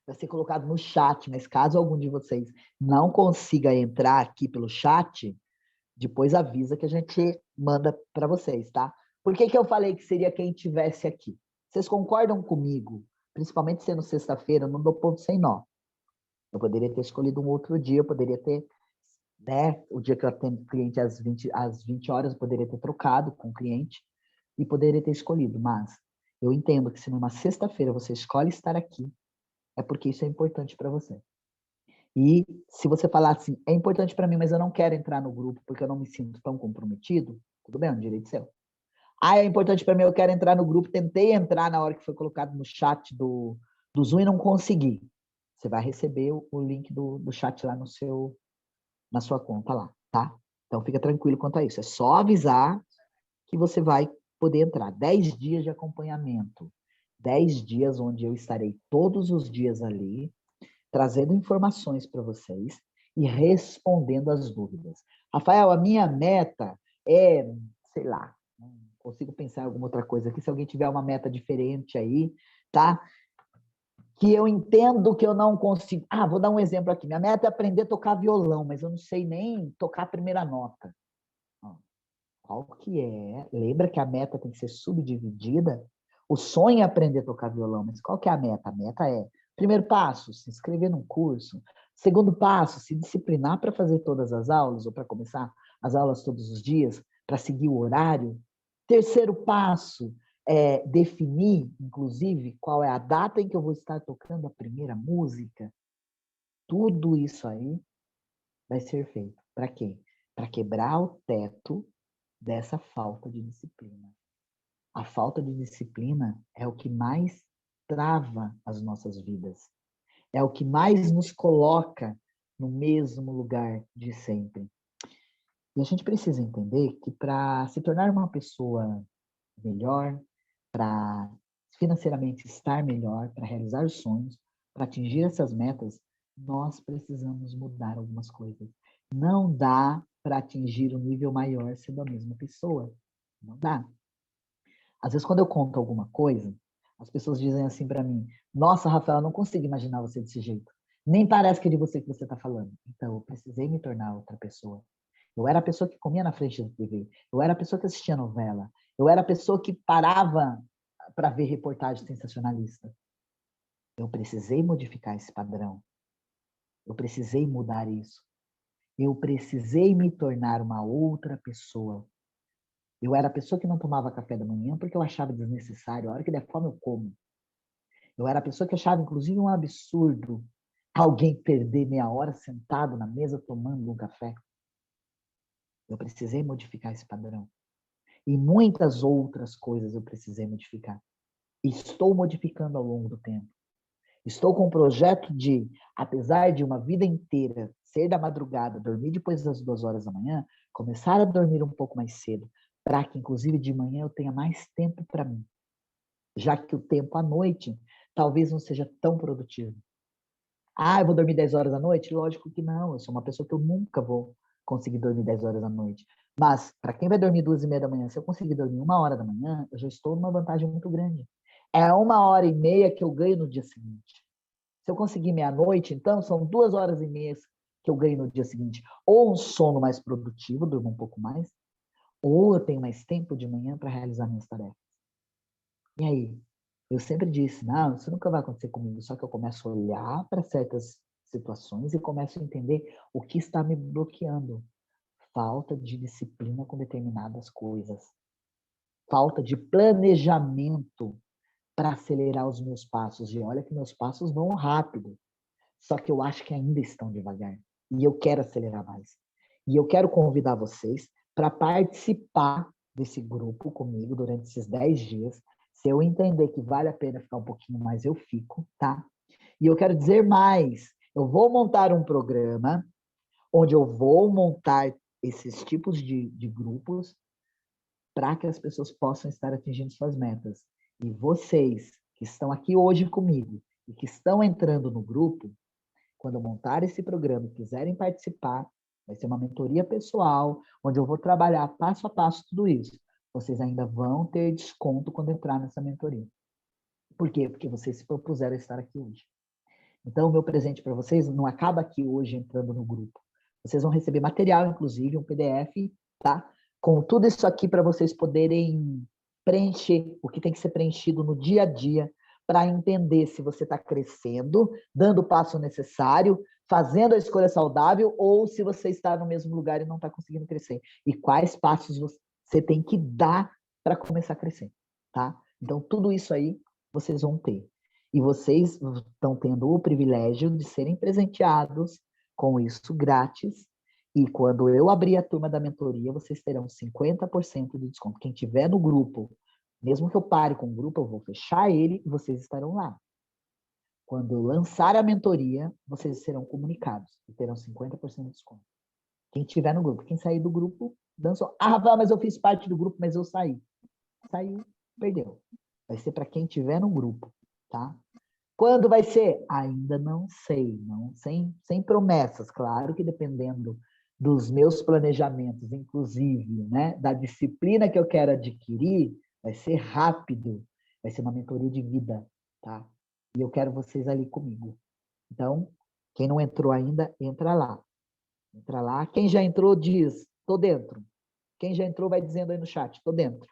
Vai ser colocado no chat, mas caso algum de vocês não consiga entrar aqui pelo chat, depois avisa que a gente manda para vocês, tá? Por que eu falei que seria quem tivesse aqui? Vocês concordam comigo? Principalmente sendo sexta-feira, não dou ponto sem nó. Eu poderia ter escolhido um outro dia, eu poderia ter, né? O dia que eu atendo cliente às 20 horas, eu poderia ter trocado com o cliente e poderia ter escolhido, mas eu entendo que se numa sexta-feira você escolhe estar aqui, é porque isso é importante para você. E se você falar assim, é importante para mim, mas eu não quero entrar no grupo porque eu não me sinto tão comprometido, tudo bem, é um direito seu. Ah, é importante para mim, eu quero entrar no grupo, tentei entrar na hora que foi colocado no chat do Zoom e não consegui. você vai receber o link do chat lá na sua conta lá, tá? Então, fica tranquilo quanto a isso. É só avisar que você vai poder entrar. 10 dias de acompanhamento. 10 dias onde eu estarei todos os dias ali, trazendo informações para vocês e respondendo as dúvidas. Rafael, a minha meta é, sei lá, não consigo pensar em alguma outra coisa aqui, se alguém tiver uma meta diferente aí, tá? Que eu entendo que eu não consigo. Ah, vou dar um exemplo aqui. Minha meta é aprender a tocar violão, mas eu não sei nem tocar a primeira nota. Qual que é? Lembra que a meta tem que ser subdividida? O sonho é aprender a tocar violão, mas qual que é a meta? A meta é, primeiro passo, se inscrever num curso. Segundo passo, se disciplinar para fazer todas as aulas, ou para começar as aulas todos os dias, para seguir o horário. Terceiro passo, definir, inclusive, qual é a data em que eu vou estar tocando a primeira música. Tudo isso aí vai ser feito. Para quê? Para quebrar o teto dessa falta de disciplina. A falta de disciplina é o que mais trava as nossas vidas. É o que mais nos coloca no mesmo lugar de sempre. E a gente precisa entender que para se tornar uma pessoa melhor, para financeiramente estar melhor, para realizar os sonhos, para atingir essas metas, nós precisamos mudar algumas coisas. Não dá para atingir um nível maior sendo a mesma pessoa. Não dá. Às vezes, quando eu conto alguma coisa, as pessoas dizem assim para mim: Nossa, Rafael, eu não consigo imaginar você desse jeito. Nem parece que é de você que você está falando. Então, eu precisei me tornar outra pessoa. Eu era a pessoa que comia na frente da TV. Eu era a pessoa que assistia novela. Eu era a pessoa que parava para ver reportagem sensacionalista. Eu precisei modificar esse padrão. Eu precisei mudar isso. Eu precisei me tornar uma outra pessoa. Eu era a pessoa que não tomava café da manhã porque eu achava desnecessário. A hora que der fome, eu como. Eu era a pessoa que achava, inclusive, um absurdo alguém perder meia hora sentado na mesa tomando um café. Eu precisei modificar esse padrão. E muitas outras coisas eu precisei modificar. Estou modificando ao longo do tempo. Estou com um projeto de, apesar de uma vida inteira ser da madrugada, dormir depois das 2 horas da manhã, começar a dormir um pouco mais cedo, para que, inclusive, de manhã eu tenha mais tempo para mim. Já que o tempo à noite talvez não seja tão produtivo. Ah, eu vou dormir 10 horas da noite? Lógico que não, eu sou uma pessoa que eu nunca vou conseguir dormir 10 horas da noite. Mas, para quem vai dormir 2h30 da manhã, se eu conseguir dormir 1 hora da manhã, eu já estou numa vantagem muito grande. É 1h30 que eu ganho no dia seguinte. Se eu conseguir meia-noite, então, são 2h30 que eu ganho no dia seguinte. Ou um sono mais produtivo, durmo um pouco mais, ou eu tenho mais tempo de manhã para realizar minhas tarefas. E aí? Eu sempre disse, não, isso nunca vai acontecer comigo, só que eu começo a olhar para certas situações e começo a entender o que está me bloqueando. Falta de disciplina com determinadas coisas. Falta de planejamento para acelerar os meus passos. E olha que meus passos vão rápido. Só que eu acho que ainda estão devagar. E eu quero acelerar mais. E eu quero convidar vocês para participar desse grupo comigo durante esses 10 dias. Se eu entender que vale a pena ficar um pouquinho mais, eu fico, tá? E eu quero dizer mais. Eu vou montar um programa onde eu vou montar esses tipos de grupos para que as pessoas possam estar atingindo suas metas. E vocês que estão aqui hoje comigo e que estão entrando no grupo, quando eu montar esse programa e quiserem participar, vai ser uma mentoria pessoal, onde eu vou trabalhar passo a passo tudo isso. Vocês ainda vão ter desconto quando entrar nessa mentoria. Por quê? Porque vocês se propuseram a estar aqui hoje. Então, o meu presente para vocês não acaba aqui hoje entrando no grupo. Vocês vão receber material, inclusive, um PDF, tá? Com tudo isso aqui para vocês poderem preencher o que tem que ser preenchido no dia a dia para entender se você está crescendo, dando o passo necessário, fazendo a escolha saudável ou se você está no mesmo lugar e não está conseguindo crescer. E quais passos você tem que dar para começar a crescer, tá? Então, tudo isso aí vocês vão ter. E vocês estão tendo o privilégio de serem presenteados com isso grátis. E quando eu abrir a turma da mentoria, vocês terão 50% de desconto. Quem tiver no grupo, mesmo que eu pare com o grupo, eu vou fechar ele e vocês estarão lá. Quando lançar a mentoria, vocês serão comunicados e terão 50% de desconto. Quem estiver no grupo. Quem sair do grupo, dançou. Ah, Rafael, mas eu fiz parte do grupo, mas eu saí. Saiu, perdeu. Vai ser para quem estiver no grupo, tá? Quando vai ser? Ainda não sei. Não, sem promessas. Claro que dependendo dos meus planejamentos, inclusive, né, da disciplina que eu quero adquirir, vai ser rápido. Vai ser uma mentoria de vida, tá? E eu quero vocês ali comigo. Então, quem não entrou ainda, entra lá. Entra lá. Quem já entrou, diz, tô dentro. Quem já entrou, vai dizendo aí no chat, tô dentro.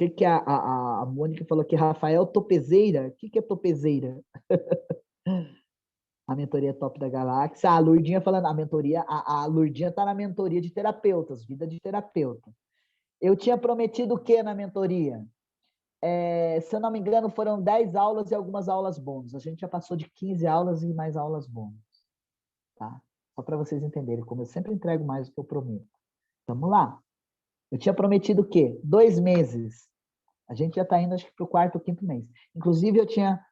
O que a Mônica falou aqui? Rafael Topezeira? O que é Topezeira? A mentoria top da galáxia. A Lourdinha falando, a mentoria, a Lourdinha está na mentoria de terapeutas, vida de terapeuta. Eu tinha prometido o que na mentoria? Se eu não me engano, foram 10 aulas e algumas aulas bônus. A gente já passou de 15 aulas e mais aulas bônus. Tá? Só para vocês entenderem, como eu sempre entrego mais do que eu prometo. Vamos lá. Eu tinha prometido o quê? 2 meses. A gente já está indo, acho que, para o 4º ou 5º mês. Inclusive, eu tinha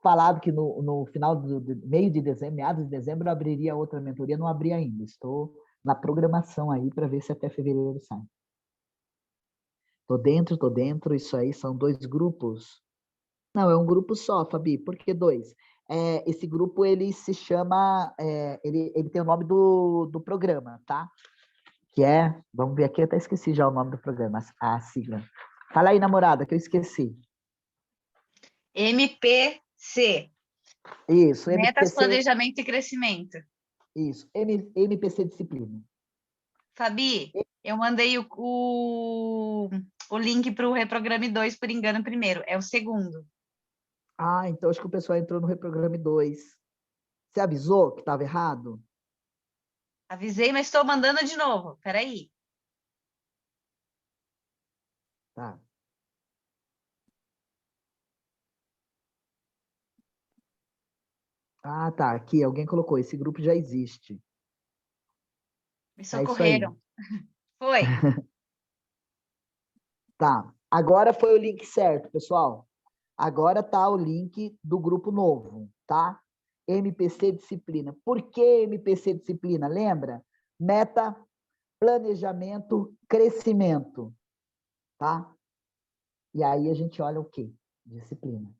falado que no final do meio de dezembro, meados de dezembro, eu abriria outra mentoria. Não abri ainda. Estou na programação aí para ver se até fevereiro sai. Tô dentro. Isso aí são 2 grupos. Não, é um grupo só, Fabi. Por que 2? Esse grupo, ele se chama... ele tem o nome do programa, tá? Que é... Vamos ver aqui, eu até esqueci já o nome do programa, a sigla. Fala aí, namorada, que eu esqueci. MPC. Isso, Metas, MPC. Planejamento e Crescimento. Isso, MPC Disciplina. Fabi, eu mandei o link para o Reprograme 2, por engano, primeiro. É o segundo. Ah, então acho que o pessoal entrou no Reprograme 2. Você avisou que estava errado? Avisei, mas estou mandando de novo. Peraí. Tá. Ah, tá. Aqui, alguém colocou. Esse grupo já existe. Me É isso aí. socorreram. Foi. Tá. Agora foi o link certo, pessoal. Agora tá o link do grupo novo, tá? MPC Disciplina. Por que MPC Disciplina? Lembra? Meta, planejamento, crescimento, tá? E aí a gente olha o quê? Disciplina.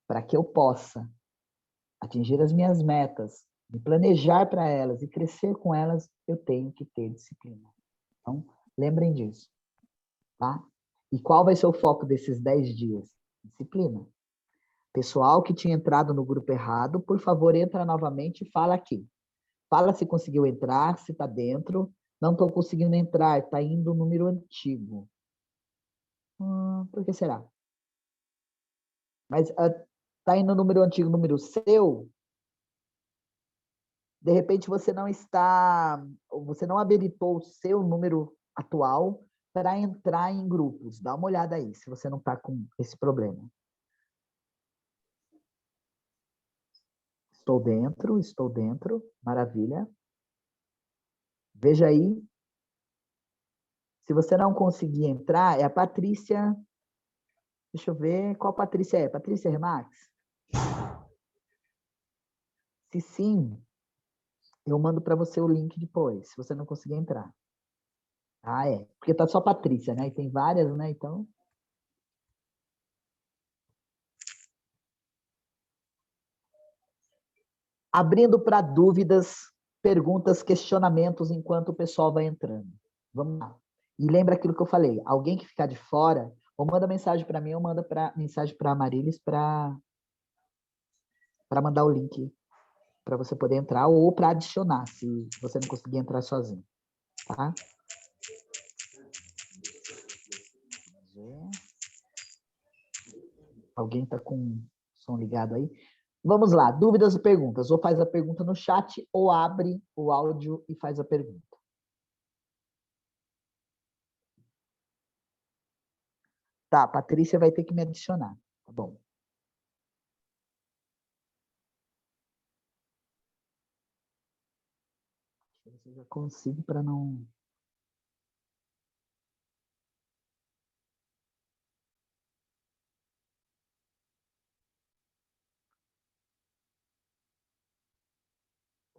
Para que eu possa atingir as minhas metas, me planejar para elas e crescer com elas, eu tenho que ter disciplina. Então, lembrem disso, tá? E qual vai ser o foco desses 10 dias? Disciplina. Pessoal que tinha entrado no grupo errado, por favor, entra novamente e fala aqui. Fala se conseguiu entrar, se está dentro. Não estou conseguindo entrar, está indo o número antigo. Por que será? Mas está indo o número antigo, número seu. De repente você não habilitou o seu número atual para entrar em grupos. Dá uma olhada aí, se você não está com esse problema. Estou dentro, maravilha. Veja aí. Se você não conseguir entrar, é a Patrícia. Deixa eu ver qual Patrícia é. Patrícia Remax? Se sim, eu mando para você o link depois, se você não conseguir entrar. Ah, é. Porque tá só Patrícia, né? E tem várias, né? Então. Abrindo para dúvidas, perguntas, questionamentos enquanto o pessoal vai entrando. Vamos lá. E lembra aquilo que eu falei: alguém que ficar de fora, ou manda mensagem para mim, ou manda mensagem para a Marilis para mandar o link para você poder entrar, ou para adicionar, se você não conseguir entrar sozinho. Tá? Alguém está com o som ligado aí? Vamos lá, dúvidas ou perguntas? Ou faz a pergunta no chat, ou abre o áudio e faz a pergunta. Tá, a Patrícia vai ter que me adicionar, tá bom. Deixa eu ver se eu já consigo para não...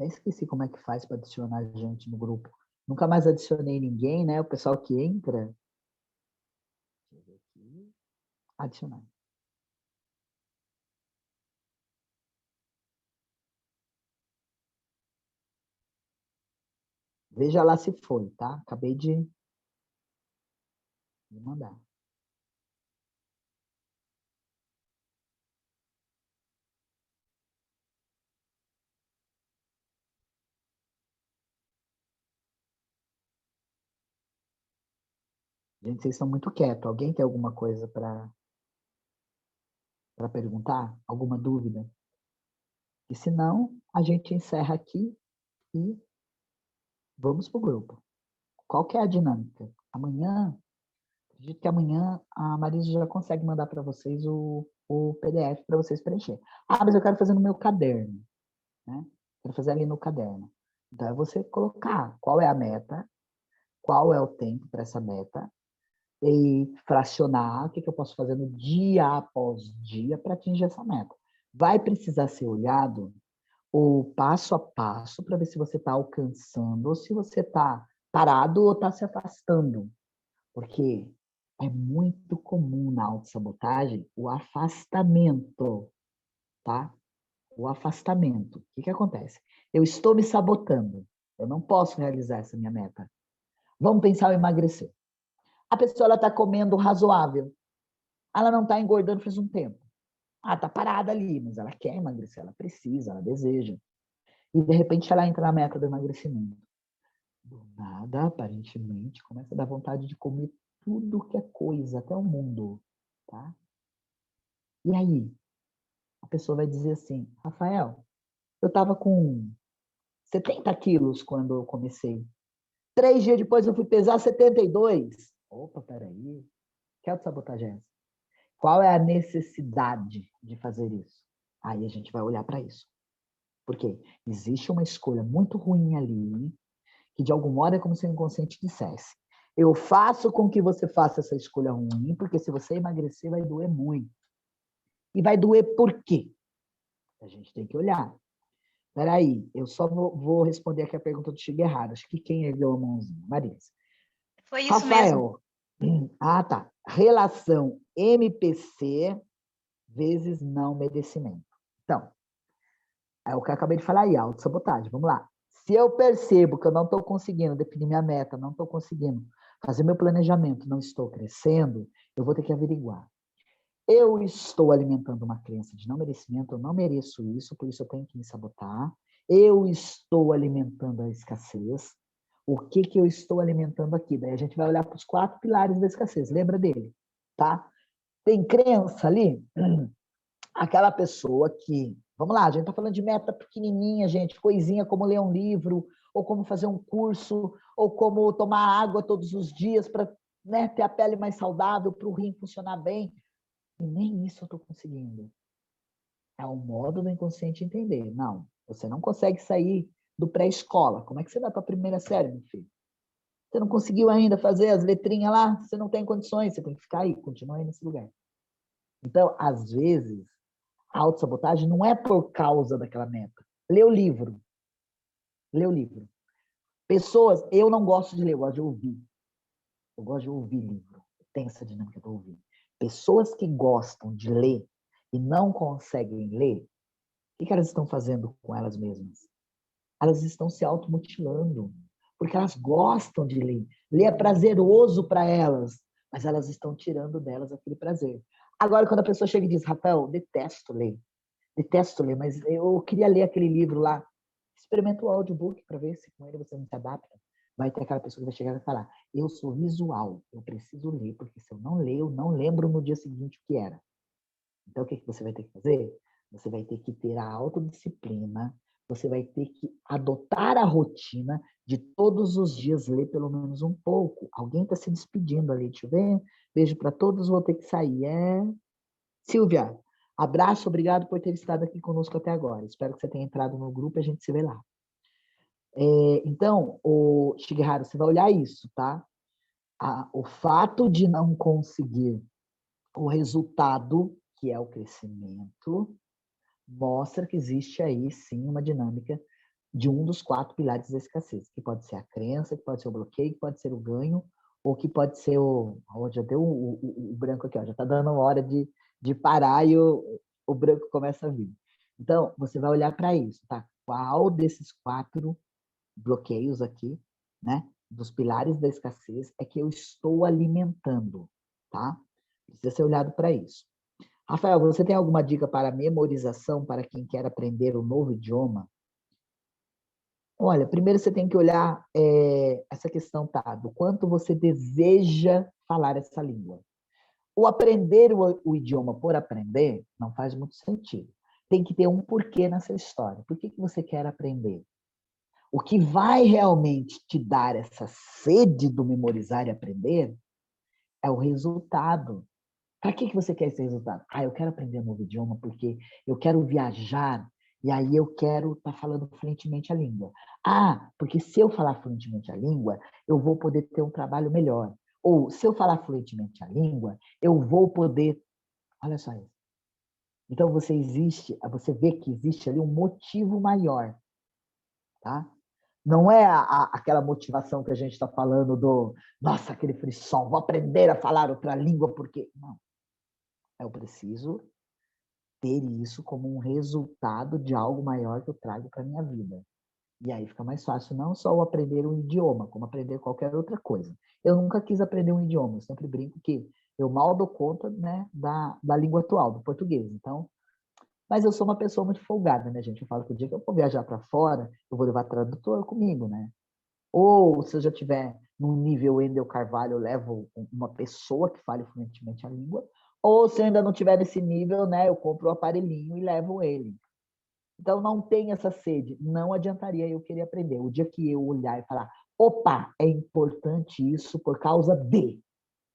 Até esqueci como é que faz para adicionar gente no grupo. Nunca mais adicionei ninguém, né? O pessoal que entra. Deixa eu ver aqui. Adicionar. Veja lá se foi, tá? Acabei de mandar. Gente, vocês estão muito quietos. Alguém tem alguma coisa para perguntar? Alguma dúvida? E se não, a gente encerra aqui e vamos para o grupo. Qual que é a dinâmica? Amanhã, acredito que amanhã a Marisa já consegue mandar para vocês o PDF para vocês preencher. Ah, mas eu quero fazer no meu caderno, né? Quero fazer ali no caderno. Então, é você colocar qual é a meta, qual é o tempo para essa meta, e fracionar o que eu posso fazer no dia após dia para atingir essa meta. Vai precisar ser olhado o passo a passo para ver se você está alcançando ou se você está parado ou está se afastando. Porque é muito comum na autossabotagem o afastamento, tá? O afastamento. O que acontece? Eu estou me sabotando. Eu não posso realizar essa minha meta. Vamos pensar em emagrecer. A pessoa está comendo razoável. Ela não está engordando faz um tempo. Ah, está parada ali, mas ela quer emagrecer, ela precisa, ela deseja. E, de repente, ela entra na meta do emagrecimento. Do nada, aparentemente, começa a dar vontade de comer tudo que é coisa, até o mundo. Tá? E aí, a pessoa vai dizer assim, Rafael, eu estava com 70 quilos quando eu comecei. 3 dias depois eu fui pesar 72. Opa, peraí. Que autossabotagem é essa? Qual é a necessidade de fazer isso? Aí a gente vai olhar para isso. Porque existe uma escolha muito ruim ali, que de algum modo é como se o inconsciente dissesse. Eu faço com que você faça essa escolha ruim, porque se você emagrecer vai doer muito. E vai doer por quê? A gente tem que olhar. Peraí, eu só vou responder aqui a pergunta do Shigeharu. Acho que quem ergueu a mãozinha? Marisa. Foi isso mesmo. Rafael. Ah, tá. Relação MPC vezes não merecimento. Então, é o que eu acabei de falar aí, autossabotagem. Vamos lá. Se eu percebo que eu não estou conseguindo definir minha meta, não estou conseguindo fazer meu planejamento, não estou crescendo, eu vou ter que averiguar. Eu estou alimentando uma crença de não merecimento, eu não mereço isso, por isso eu tenho que me sabotar. Eu estou alimentando a escassez. O que eu estou alimentando aqui? Daí a gente vai olhar para os 4 pilares da escassez. Lembra dele, tá? Tem crença ali? Aquela pessoa que... Vamos lá, a gente está falando de meta pequenininha, gente, coisinha como ler um livro, ou como fazer um curso, ou como tomar água todos os dias para, né, ter a pele mais saudável, para o rim funcionar bem. E nem isso eu estou conseguindo. É um modo do inconsciente entender. Não, você não consegue sair do pré-escola. Como é que você vai para a primeira série, meu filho? Você não conseguiu ainda fazer as letrinhas lá? Você não tem condições, você tem que ficar aí, continua aí nesse lugar. Então, às vezes, a autossabotagem não é por causa daquela meta. Lê o livro. Lê o livro. Pessoas, eu não gosto de ler, eu gosto de ouvir. Eu gosto de ouvir livro. Tem essa dinâmica de ouvir. Pessoas que gostam de ler e não conseguem ler, o que elas estão fazendo com elas mesmas? Elas estão se automutilando, porque elas gostam de ler. Ler é prazeroso para elas, mas elas estão tirando delas aquele prazer. Agora, quando a pessoa chega e diz, Rafael, detesto ler, mas eu queria ler aquele livro lá, experimenta o audiobook para ver se com ele você não se adapta. Vai ter aquela pessoa que vai chegar e falar, eu sou visual, eu preciso ler, porque se eu não ler, eu não lembro no dia seguinte o que era. Então, o que você vai ter que fazer? Você vai ter que ter a autodisciplina, você vai ter que adotar a rotina de todos os dias ler pelo menos um pouco. Alguém está se despedindo ali, deixa eu ver. Beijo para todos, vou ter que sair. Silvia, abraço, obrigado por ter estado aqui conosco até agora. Espero que você tenha entrado no grupo e a gente se vê lá. Então, o Shigeharu, você vai olhar isso, tá? O fato de não conseguir o resultado, que é o crescimento, mostra que existe aí, sim, uma dinâmica de um dos 4 pilares da escassez, que pode ser a crença, que pode ser o bloqueio, que pode ser o ganho, ou que pode ser o... Já deu o branco aqui, ó, já está dando hora de parar e o branco começa a vir. Então, você vai olhar para isso, tá? Qual desses 4 bloqueios aqui, né, dos pilares da escassez, é que eu estou alimentando, tá? Precisa ser olhado para isso. Rafael, você tem alguma dica para memorização para quem quer aprender um novo idioma? Olha, primeiro você tem que olhar essa questão, tá? Do quanto você deseja falar essa língua. O aprender o idioma por aprender não faz muito sentido. Tem que ter um porquê nessa história. Por que você quer aprender? O que vai realmente te dar essa sede do memorizar e aprender é o resultado. Para que você quer esse resultado? Eu quero aprender um novo idioma porque eu quero viajar e aí eu quero estar falando fluentemente a língua. Porque se eu falar fluentemente a língua, eu vou poder ter um trabalho melhor. Ou, se eu falar fluentemente a língua, eu vou poder... Olha só isso. Então, você vê que existe ali um motivo maior. Tá? Não é aquela motivação que a gente está falando nossa, aquele frisson, vou aprender a falar outra língua porque... Não. Eu preciso ter isso como um resultado de algo maior que eu trago para a minha vida. E aí fica mais fácil não só aprender um idioma, como aprender qualquer outra coisa. Eu nunca quis aprender um idioma, eu sempre brinco que eu mal dou conta, né, da língua atual, do português. Então, mas eu sou uma pessoa muito folgada, né, gente? Eu falo que o dia que eu for viajar para fora, eu vou levar tradutor comigo, né? Ou se eu já tiver num nível Wendel Carvalho, eu levo uma pessoa que fale fluentemente a língua. Ou se eu ainda não tiver nesse nível, né, eu compro o aparelhinho e levo ele. Então, não tem essa sede. Não adiantaria eu querer aprender. O dia que eu olhar e falar, opa, é importante isso por causa de...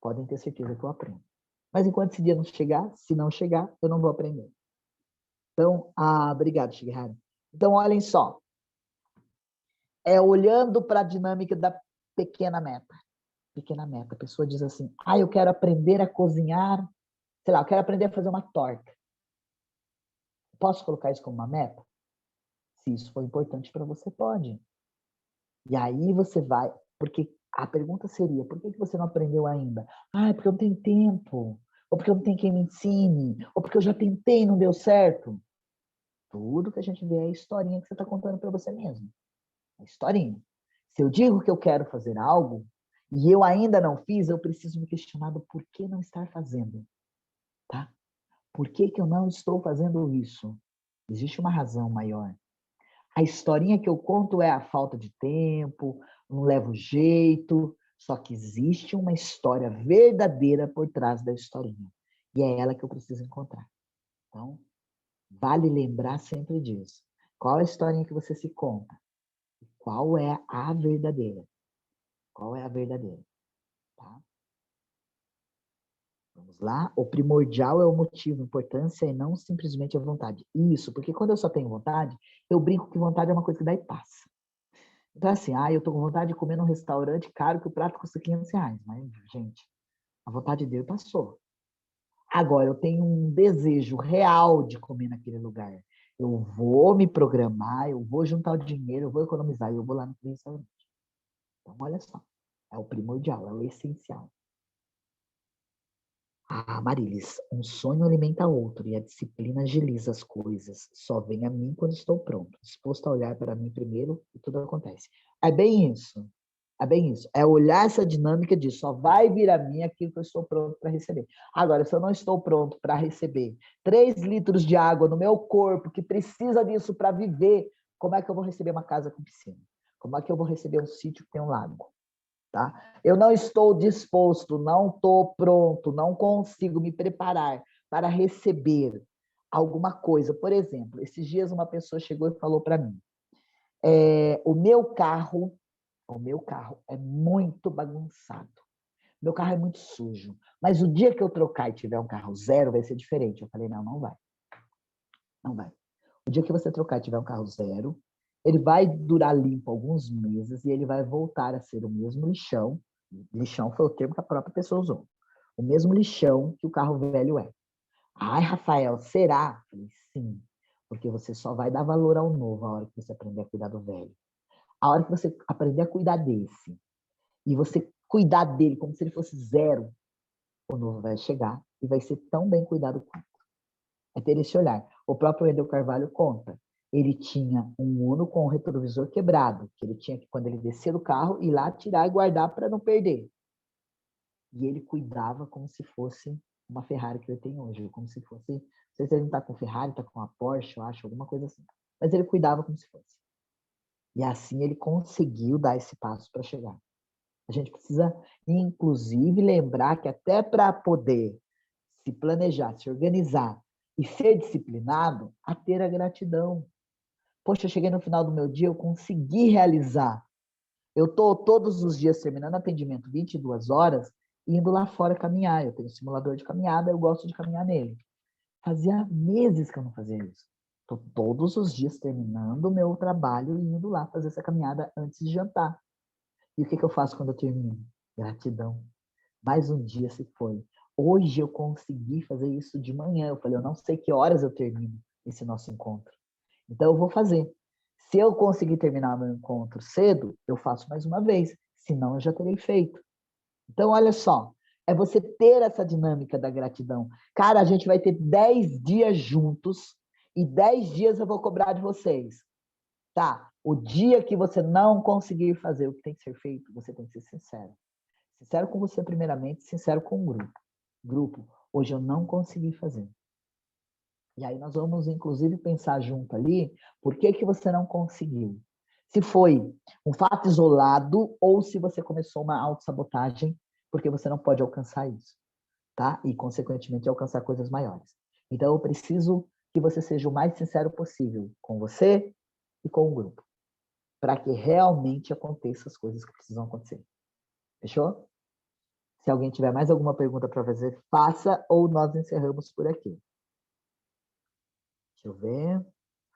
Podem ter certeza que eu aprendo. Mas enquanto esse dia não chegar, se não chegar, eu não vou aprender. Então, obrigado, Shigehara. Então, olhem só. Olhando para a dinâmica da pequena meta. Pequena meta. A pessoa diz assim, eu quero aprender a cozinhar, sei lá, eu quero aprender a fazer uma torta. Posso colocar isso como uma meta? Se isso for importante para você, pode. E aí você vai... Porque a pergunta seria, por que você não aprendeu ainda? Porque eu não tenho tempo. Ou porque eu não tenho quem me ensine. Ou porque eu já tentei e não deu certo. Tudo que a gente vê é a historinha que você está contando para você mesmo. A historinha. Se eu digo que eu quero fazer algo e eu ainda não fiz, eu preciso me questionar do porquê não estar fazendo. Tá? Por que eu não estou fazendo isso? Existe uma razão maior. A historinha que eu conto é a falta de tempo, não levo jeito, só que existe uma história verdadeira por trás da historinha. E é ela que eu preciso encontrar. Então, vale lembrar sempre disso. Qual é a historinha que você se conta? Qual é a verdadeira? Qual é a verdadeira? Tá? Vamos lá. O primordial é o motivo, a importância e não simplesmente a vontade. Isso, porque quando eu só tenho vontade, eu brinco que vontade é uma coisa que dá e passa. Então, assim, eu tô com vontade de comer num restaurante caro que o prato custa R$ 500. Mas, gente, a vontade dele passou. Agora, eu tenho um desejo real de comer naquele lugar. Eu vou me programar, eu vou juntar o dinheiro, eu vou economizar e eu vou lá naquele restaurante. Então, olha só. É o primordial, é o essencial. Marilis, um sonho alimenta outro e a disciplina agiliza as coisas. Só vem a mim quando estou pronto, disposto a olhar para mim primeiro e tudo acontece. É bem isso. É bem isso. É olhar essa dinâmica de só vai vir a mim aquilo que eu estou pronto para receber. Agora, se eu não estou pronto para receber 3 litros de água no meu corpo, que precisa disso para viver, como é que eu vou receber uma casa com piscina? Como é que eu vou receber um sítio que tem um lago? Tá? Eu não estou disposto, não estou pronto, não consigo me preparar para receber alguma coisa. Por exemplo, esses dias uma pessoa chegou e falou para mim, o meu carro é muito bagunçado. Meu carro é muito sujo. Mas o dia que eu trocar e tiver um carro zero, vai ser diferente. Eu falei, não vai. Não vai. O dia que você trocar e tiver um carro zero, ele vai durar limpo alguns meses e ele vai voltar a ser o mesmo lixão. Lixão foi o termo que a própria pessoa usou. O mesmo lixão que o carro velho é. Rafael, será? Eu falei, sim. Porque você só vai dar valor ao novo a hora que você aprender a cuidar do velho. A hora que você aprender a cuidar desse, e você cuidar dele como se ele fosse zero, o novo vai chegar e vai ser tão bem cuidado quanto. É ter esse olhar. O próprio Wendel Carvalho conta. Ele tinha um Uno com o retrovisor quebrado, que ele tinha que, quando ele descia do carro, ir lá tirar e guardar para não perder. E ele cuidava como se fosse uma Ferrari que ele tem hoje, como se fosse, não sei se ele não está com Ferrari, está com uma Porsche, eu acho, alguma coisa assim. Mas ele cuidava como se fosse. E assim ele conseguiu dar esse passo para chegar. A gente precisa, inclusive, lembrar que até para poder se planejar, se organizar e ser disciplinado, a ter a gratidão. Poxa, eu cheguei no final do meu dia, eu consegui realizar. Eu estou todos os dias terminando atendimento 22 horas, indo lá fora caminhar. Eu tenho um simulador de caminhada, eu gosto de caminhar nele. Fazia meses que eu não fazia isso. Estou todos os dias terminando o meu trabalho e indo lá fazer essa caminhada antes de jantar. E o que eu faço quando eu termino? Gratidão. Mais um dia se foi. Hoje eu consegui fazer isso de manhã. Eu falei, eu não sei que horas eu termino esse nosso encontro. Então eu vou fazer. Se eu conseguir terminar meu encontro cedo, eu faço mais uma vez. Senão eu já terei feito. Então, olha só. É você ter essa dinâmica da gratidão. Cara, a gente vai ter 10 dias juntos e 10 dias eu vou cobrar de vocês. Tá? O dia que você não conseguir fazer o que tem que ser feito, você tem que ser sincero. Sincero com você primeiramente, sincero com o grupo. Grupo, hoje eu não consegui fazer. E aí nós vamos, inclusive, pensar junto ali, por que que você não conseguiu? Se foi um fato isolado ou se você começou uma autossabotagem, porque você não pode alcançar isso, tá? E, consequentemente, alcançar coisas maiores. Então, eu preciso que você seja o mais sincero possível com você e com o grupo, para que realmente aconteçam as coisas que precisam acontecer. Fechou? Se alguém tiver mais alguma pergunta para fazer, faça ou nós encerramos por aqui. Deixa eu ver.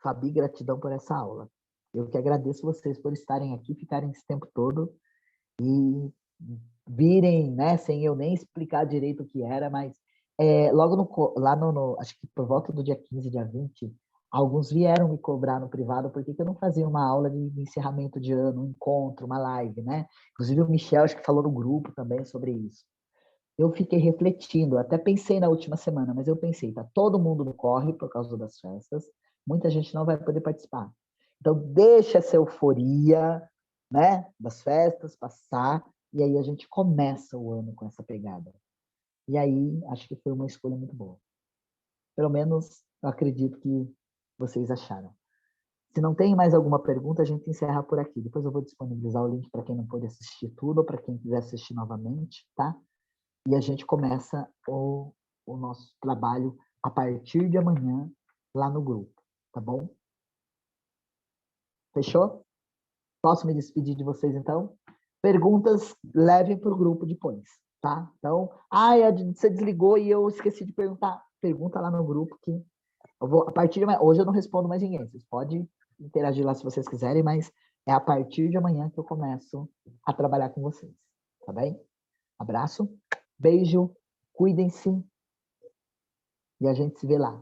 Fabi, gratidão por essa aula. Eu que agradeço vocês por estarem aqui, ficarem esse tempo todo e virem, né, sem eu nem explicar direito o que era, mas logo lá acho que por volta do dia 15, dia 20, alguns vieram me cobrar no privado por que eu não fazia uma aula de encerramento de ano, um encontro, uma live, né? Inclusive o Michel, acho que falou no grupo também sobre isso. Eu fiquei refletindo, até pensei na última semana, mas eu pensei, tá todo mundo no corre por causa das festas, muita gente não vai poder participar. Então, deixa essa euforia, né, das festas passar, e aí a gente começa o ano com essa pegada. E aí, acho que foi uma escolha muito boa. Pelo menos, eu acredito que vocês acharam. Se não tem mais alguma pergunta, a gente encerra por aqui. Depois eu vou disponibilizar o link para quem não pôde assistir tudo, ou para quem quiser assistir novamente, tá? E a gente começa o nosso trabalho a partir de amanhã lá no grupo, tá bom? Fechou? Posso me despedir de vocês, então? Perguntas, levem para o grupo depois, tá? Então, você desligou e eu esqueci de perguntar. Pergunta lá no grupo que eu vou, a partir de amanhã, hoje eu não respondo mais ninguém. Vocês podem interagir lá se vocês quiserem, mas é a partir de amanhã que eu começo a trabalhar com vocês, tá bem? Abraço, beijo, cuidem-se e a gente se vê lá.